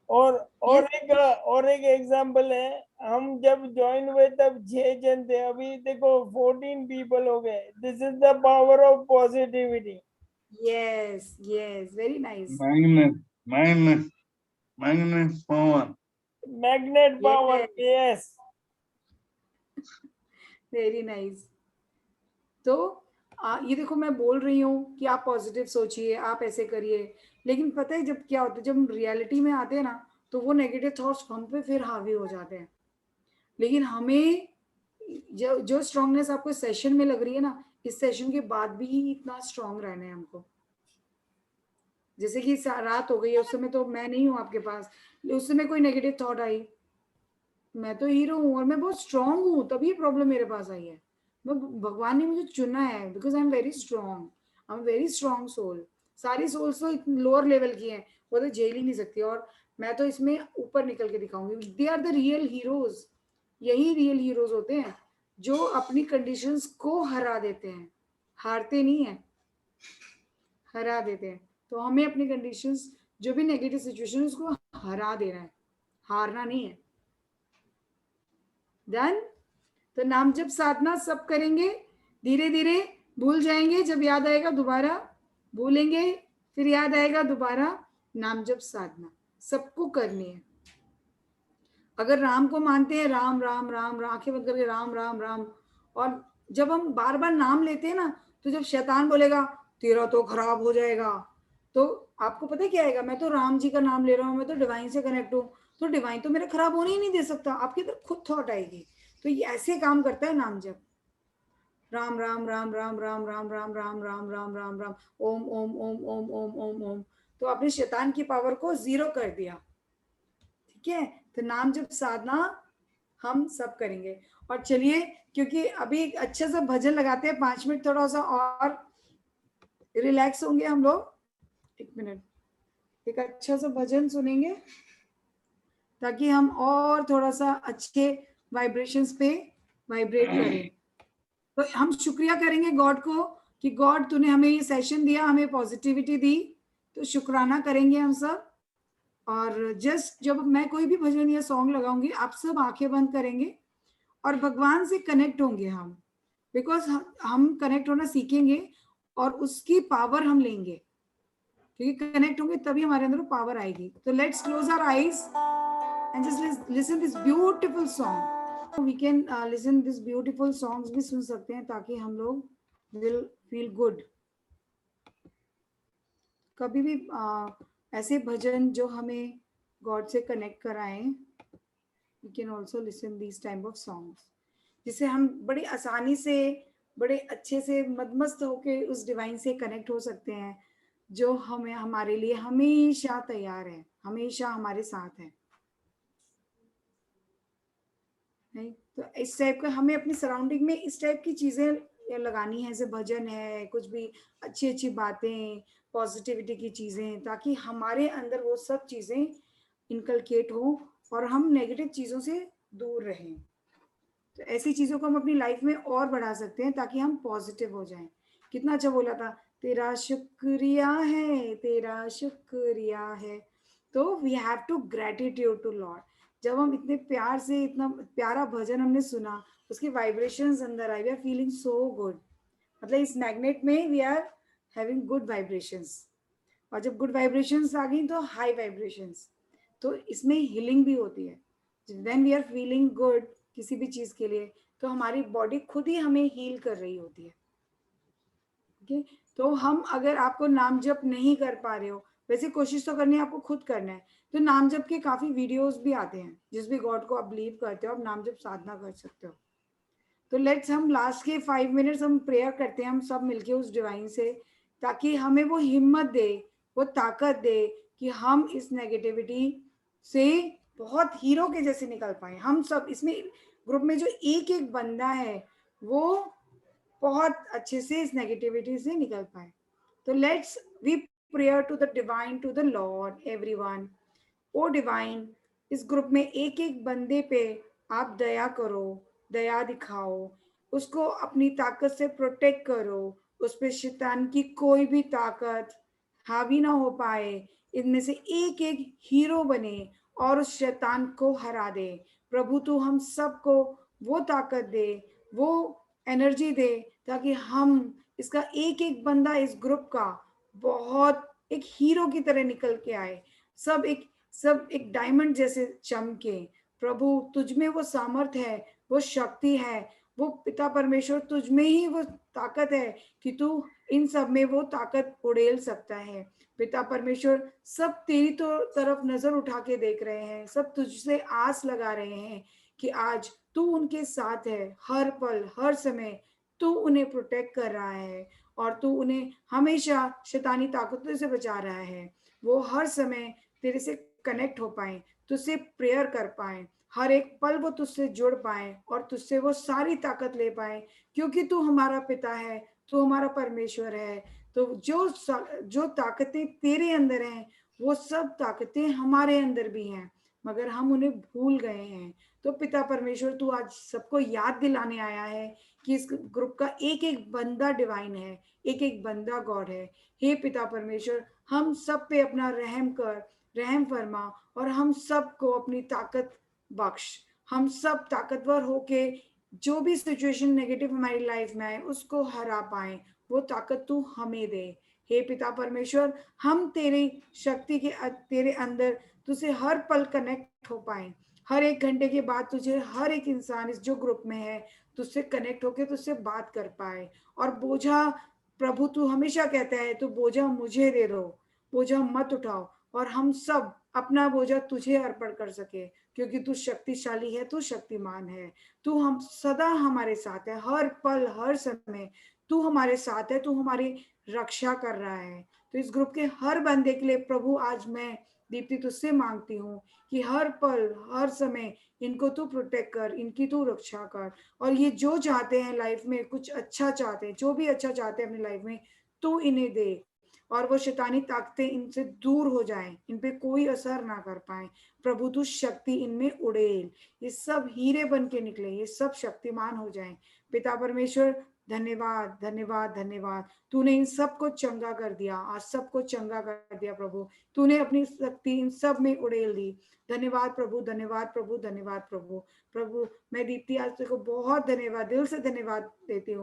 और एक एग्जांपल है, हम जब ज्वाइन हुए तब 6 जन थे, अभी देखो 14 पीपल हो गए। This is the power of positivity.
Yes yes, very nice.
Magnet power.
Magnet power, yes,
very nice. तो ये देखो, मैं बोल रही हूँ कि आप पॉजिटिव सोचिए, आप ऐसे करिए, लेकिन पता है जब क्या होता है, जब हम रियलिटी में आते हैं ना, तो वो नेगेटिव थॉट्स हम पे फिर हावी हो जाते हैं। लेकिन हमें जो स्ट्रांगनेस आपको सेशन में लग रही है ना, इस सेशन के बाद भी इतना स्ट्रांग रहना है हमको। जैसे कि रात हो गई है, उस समय तो मैं नहीं हूँ आपके पास, उस समय कोई नेगेटिव थॉट आई, मैं तो हीरो हूँ और मैं बहुत स्ट्रांग हूँ, तभी प्रॉब्लम मेरे पास आई है। भगवान ने मुझे चुना है, because I am very strong, I am very strong soul. सारी सोल्स तो लोअर लेवल की हैं, वो तो झेल ही नहीं सकती, और मैं तो इसमें ऊपर निकल के दिखाऊंगी। They are the real heroes. यही रियल हीरोज होते हैं जो अपनी कंडीशंस को हरा देते हैं, हारते नहीं है, हरा देते हैं। तो हमें अपनी कंडीशंस, जो भी नेगेटिव सिचुएशन, उसको हरा देना है, हारना नहीं है। डन? तो नाम जप साधना सब करेंगे, धीरे धीरे भूल जाएंगे, जब याद आएगा दोबारा भूलेंगे, फिर याद आएगा दोबारा। नाम जप साधना सबको करनी है। अगर राम को मानते हैं, राम राम राम राम, आंखें बंद करके राम राम राम, और जब हम बार बार नाम लेते हैं ना, तो जब शैतान बोलेगा तेरा तो खराब हो जाएगा, तो आपको पता है क्या आएगा? मैं तो राम जी का नाम ले रहा हूँ, मैं तो डिवाइन से कनेक्ट हूँ, तो डिवाइन तो मेरा खराब होने ही नहीं दे सकता। आपकी तो खुद थॉट आएगी। तो ये ऐसे काम करता है नाम जप। राम राम राम राम राम राम राम राम राम राम राम राम, ओम ओम ओम ओम ओम ओम ओम। तो आपने शैतान की पावर को 0 कर दिया। ठीक है? तो नाम जप साधना हम सब करेंगे। और चलिए, क्योंकि अभी अच्छे से भजन लगाते हैं, 5 मिनट थोड़ा सा और रिलैक्स होंगे हम लोग, एक मिनट, एक अच्छा सा भजन सुनेंगे ताकि हम और थोड़ा सा अच्छे वाइब्रेशंस पे वाइब्रेट करें। तो हम शुक्रिया करेंगे गॉड को कि गॉड तूने हमें ये सेशन दिया, हमें पॉजिटिविटी दी, तो शुक्राना करेंगे हम सब। और जस्ट जब मैं कोई भी भजन या सॉन्ग लगाऊंगी, आप सब आंखें बंद करेंगे और भगवान से कनेक्ट होंगे हम, बिकॉज हम कनेक्ट होना सीखेंगे और उसकी पावर हम लेंगे, क्योंकि कनेक्ट होंगे तभी हमारे अंदर पावर आएगी। तो let's close our eyes and just listen this beautiful song. We can listen this beautiful songs भी सुन सकते हैं ताकि हम लोग विल फील गुड। कभी भी ऐसे भजन जो हमें गॉड से कनेक्ट कराएं, we can also listen this type of songs, जिससे हम बड़ी आसानी से, बड़े अच्छे से मदमस्त होके उस डिवाइन से कनेक्ट हो सकते हैं, जो हमें हमारे लिए हमेशा तैयार है, हमेशा हमारे साथ है। नहीं तो इस टाइप का हमें अपनी सराउंडिंग में इस टाइप की चीजें लगानी है, जैसे भजन है, कुछ भी अच्छी अच्छी बातें, पॉजिटिविटी की चीजें, ताकि हमारे अंदर वो सब चीजें इनकलकेट हो और हम नेगेटिव चीजों से दूर रहें। तो ऐसी चीजों को हम अपनी लाइफ में और बढ़ा सकते हैं ताकि हम पॉजिटिव हो जाएं। कितना अच्छा बोला था, तेरा शुक्रिया है, तेरा शुक्रिया है। तो we have to gratitude to lord. जब हम इतने प्यार से, इतना प्यारा भजन हमने सुना, उसकी वाइब्रेशंस अंदर आई, we are feeling so good. मतलब इस मैग्नेट में we are having good vibrations, और जब गुड वाइब्रेशंस आ गई तो हाई वाइब्रेशंस, तो इसमें हीलिंग भी होती है। When we are feeling good किसी भी चीज के लिए, तो हमारी बॉडी खुद ही हमें हील कर रही होती है। ओके, तो हम अगर आपको नाम जप नहीं कर पा रहे हो, वैसे कोशिश तो करनी है, आपको खुद करना है। तो नाम जप के काफी वीडियोस भी आते हैं, जिस भी गॉड को आप बिलीव करते हो, आप नाम जप साधना कर सकते हो। तो लेट्स हम लास्ट के 5 मिनट्स हम प्रेयर करते हैं, हम सब मिलके उस डिवाइन से, ताकि हमें वो हिम्मत दे, वो ताकत दे कि हम इस नेगेटिविटी से बहुत हीरो के जैसे निकल पाए। हम सब इसमें ग्रुप में जो एक एक बंदा है, वो बहुत अच्छे से इस नेगेटिविटी से निकल पाए। तो let's we prayer to the divine, to the lord, everyone. Oh divine, इस ग्रुप में एक एक बंदे पे आप दया करो, दया दिखाओ, उसको अपनी ताकत से प्रोटेक्ट करो, उस पे शैतान की कोई भी ताकत हावी ना हो पाए। इनमें से एक एक हीरो बने और उस शैतान को हरा दे। प्रभु तू हम सबको वो ताकत दे, वो एनर्जी दे, ताकि हम इसका एक एक बंदा इस ग्रुप का बहुत एक हीरो की तरह निकल के आए, सब एक डायमंड जैसे चमके। प्रभु तुझ में वो सामर्थ्य है, वो शक्ति है, वो पिता परमेश्वर तुझ में ही वो ताकत है कि तू इन सब में वो ताकत उड़ेल सकता है। पिता परमेश्वर सब तेरी तो तरफ नजर उठा के देख रहे हैं, सब तुझसे आस लगा रहे हैं कि आज तू उनके साथ है, हर पल हर समय तू उन्हें प्रोटेक्ट कर रहा है और तू उन्हें हमेशा शैतानी ताकतों से बचा रहा है। वो हर समय तेरे से कनेक्ट हो पाए, तुझसे प्रेयर कर पाए, हर एक पल वो तुझसे जुड़ पाए और तुझसे वो सारी ताकत ले पाए, क्योंकि तू हमारा पिता है, तू हमारा परमेश्वर है। तो जो ताकतें तेरे अंदर हैं, वो सब ताकतें हमारे अंदर भी हैं, मगर हम उन्हें भूल गए हैं। तो पिता परमेश्वर तू आज सबको याद दिलाने आया है कि इस ग्रुप का एक एक बंदा डिवाइन है, एक एक बंदा गॉड है। हे पिता परमेश्वर, हम सब पे अपना रहम कर, रहम फरमा और हम सबको अपनी ताकत बख्श। हम सब ताकतवर होके जो भी सिचुएशन नेगेटिव हमारी लाइफ में आए उसको हरा पाए, वो ताकत तू हमें दे। हे पिता परमेश्वर, हम तेरी शक्ति के तेरे अंदर तुझसे हर पल कनेक्ट हो पाए, हर एक घंटे के बाद तुझे हर एक इंसान इस जो ग्रुप में है तुझसे कनेक्ट होके तुझसे बात कर पाए। और बोझा, प्रभु तू हमेशा कहता है तू बोझा मुझे दे दो, बोझा मत उठाओ, और हम सब अपना बोझा तुझे अर्पण कर सके, क्योंकि तू शक्तिशाली है, तू शक्तिमान है, तू हम सदा हमारे साथ है, हर पल हर समय तू हमारे साथ है, तू हमारी रक्षा कर रहा है। तो इस ग्रुप के हर बंदे के लिए प्रभु आज मैं दीप्ति तुझसे मांगती हूँ कि हर पल हर समय इनको तू प्रोटेक्ट कर, इनकी तू रक्षा कर, और ये जो चाहते हैं लाइफ में, कुछ अच्छा चाहते हैं, जो भी अच्छा चाहते हैं अपनी लाइफ में, तू इन्हें दे। और वो शैतानी ताकतें इनसे दूर हो जाएं, इन पे कोई असर ना कर पाए। प्रभु तू शक्ति इनमें उड़ेल, ये सब हीरे बन के निकले, ये सब शक्तिमान हो जाएं। पिता परमेश्वर धन्यवाद धन्यवाद धन्यवाद, तूने इन सबको चंगा कर दिया, आज सबको चंगा कर दिया प्रभु, तूने अपनी शक्ति इन सब में उड़ेल दी। धन्यवाद प्रभु, धन्यवाद प्रभु, धन्यवाद प्रभु। प्रभु मैं दीप्ति आज को बहुत धन्यवाद, दिल से धन्यवाद देती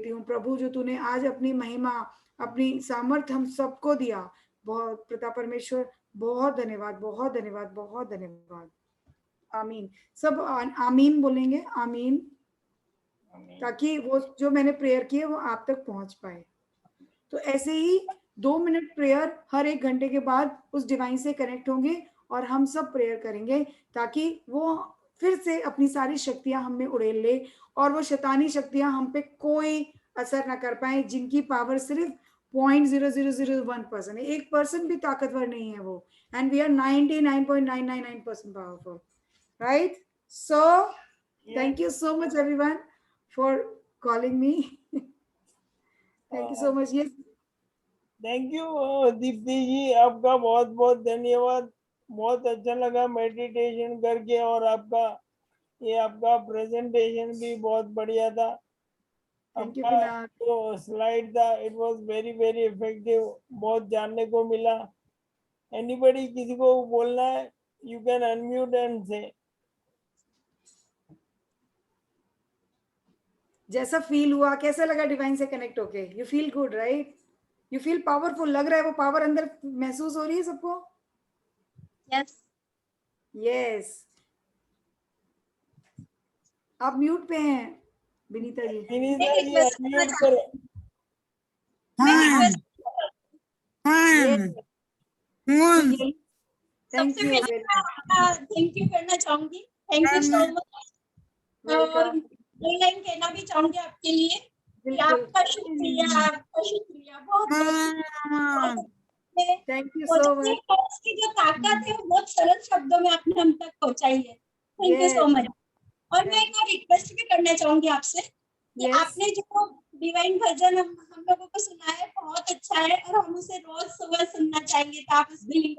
हूँ प्रभु, जो तूने आज अपनी महिमा, अपनी सामर्थ्य हम सबको दिया। बहुत पिता परमेश्वर बहुत धन्यवाद, बहुत धन्यवाद, बहुत धन्यवाद। आमीन। सब आमीन बोलेंगे, आमीन, ताकि वो जो मैंने प्रेयर की है वो आप तक पहुंच पाए। तो ऐसे ही 2 मिनट प्रेयर हर 1 घंटे के बाद उस डिवाइन से कनेक्ट होंगे और हम सब प्रेयर करेंगे, ताकि वो फिर से अपनी सारी शक्तियां हम में उड़ेल ले और वो शैतानी शक्तियां हम पे कोई असर ना कर पाए, जिनकी पावर सिर्फ 0.0001% है, 1% भी ताकतवर नहीं है वो, and we are 99.999% powerful, right? So thank you so much everyone for calling me. Thank you so much. Yes,
thank you Deepti ji, आपका बहुत बहुत धन्यवाद। बहुत अच्छा लगा मेडिटेशन करके, और आपका प्रेजेंटेशन भी बहुत बढ़िया था।
थैंक यू
आपका
पिनाक।
जो स्लाइड था it was very very effective, बहुत जानने को मिला। एनीबडी, किसी को बोलना है, यू कैन अनम्यूट एंड से।
जैसा फील हुआ, कैसा लगा डिवाइन से कनेक्ट होके? You feel good, right? You feel powerful, लग रहा है वो पावर अंदर महसूस हो रही है सबको?
Yes
yes. आप म्यूट पे हैं विनीता जी।
विनीता जी अनम्यूट करो।
थैंक
सबसे
यू,
पहले मैं आपका थैंक यू करना चाहूंगी। Thank you so much. और दो लाइन कहना भी चाहूंगी आपके लिए कि आपका शुक्रिया, बहुत बहुत।
Thank you so much.
की जो ताकत है वो बहुत सरल शब्दों में आपने हम तक पहुंचाई है। Thank you so much. और मैं एक और रिक्वेस्ट भी करना चाहूंगी आपसे कि आपने जो डिवाइन भजन हम लोगों को सुनाया है बहुत अच्छा है, और हम उसे रोज सुबह सुनना चाहिए। तो आप उसकी लिंक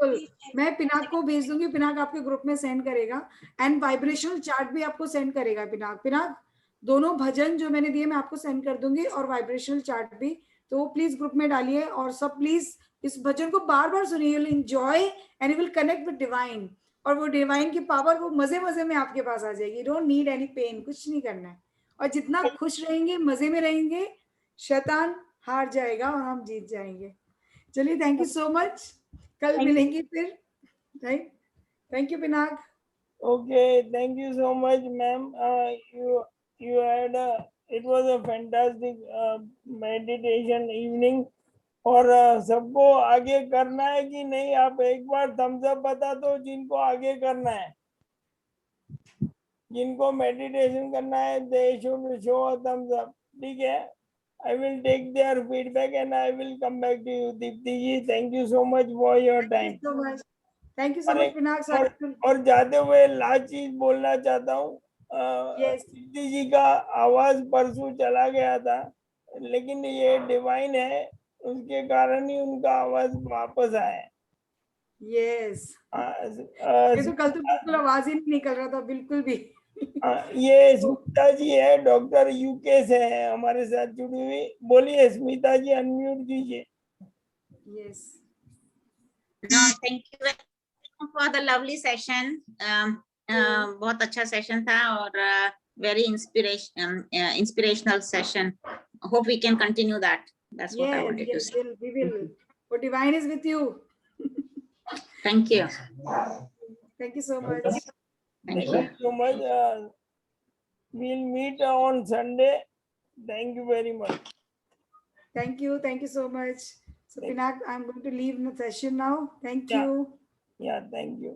मैं पिनाक को भेज दूंगी, पिनाक आपके ग्रुप में सेंड करेगा, एंड वाइब्रेशनल चार्ट भी आपको सेंड करेगा पिनाक। दोनों भजन जो मैंने दिए मैं आपको सेंड कर दूंगी, और वाइब्रेशनल चार्ट भी। तो वो प्लीज ग्रुप में डालिए, और सब प्लीज इस भजन को बार बार सुनिए। You will enjoy and you will connect with divine, और वो डिवाइन की पावर वो मजे मजे में आपके पास आ जाएगी। डोंट नीड एनी पेन, कुछ नहीं करना है। और जितना खुश रहेंगे, मजे में रहेंगे, शैतान हार जाएगा और हम जीत जाएंगे। चलिए, थैंक यू सो मच, कल मिलेंगे फिर, right? Thank you Pinak.
Okay, thank you so much, ma'am. You had it was a fantastic meditation evening. और सबको आगे करना है कि नहीं, आप एक बार थम्स अप बता दो जिनको आगे करना है। जिनको मेडिटेशन करना है they should show a thumbs up, ठीक है? I will take their feedback and I will come back to you, Deepti ji. Thank you so much for your time.
Thank you so much Pinaka.
और जाते हुए last चीज बोलना चाहता हूँ। दीप्ति जी का आवाज परसों चला गया था, लेकिन ये डिवाइन है, उसके कारण ही उनका आवाज वापस आया।
यस, ये तो कल तो बिल्कुल आवाज ही नहीं निकल रहा था बिल्कुल भी।
ये स्मिता जी है, डॉक्टर यूके से है हमारे साथ जुड़ी हुई। बोलिए स्मिता जी, अनम्यूट कीजिए।
Yes,
thank you for the lovely session. बहुत अच्छा सेशन था और very inspirational session. Hope we can continue that. That's what I wanted to say.
We will. For divine is with you.
Thank you.
Thank you so much.
Thank you so much. We'll meet on Sunday. Thank you very much.
Thank you so much. So Pinak, I'm going to leave the session now. Thank you.
Yeah, thank you.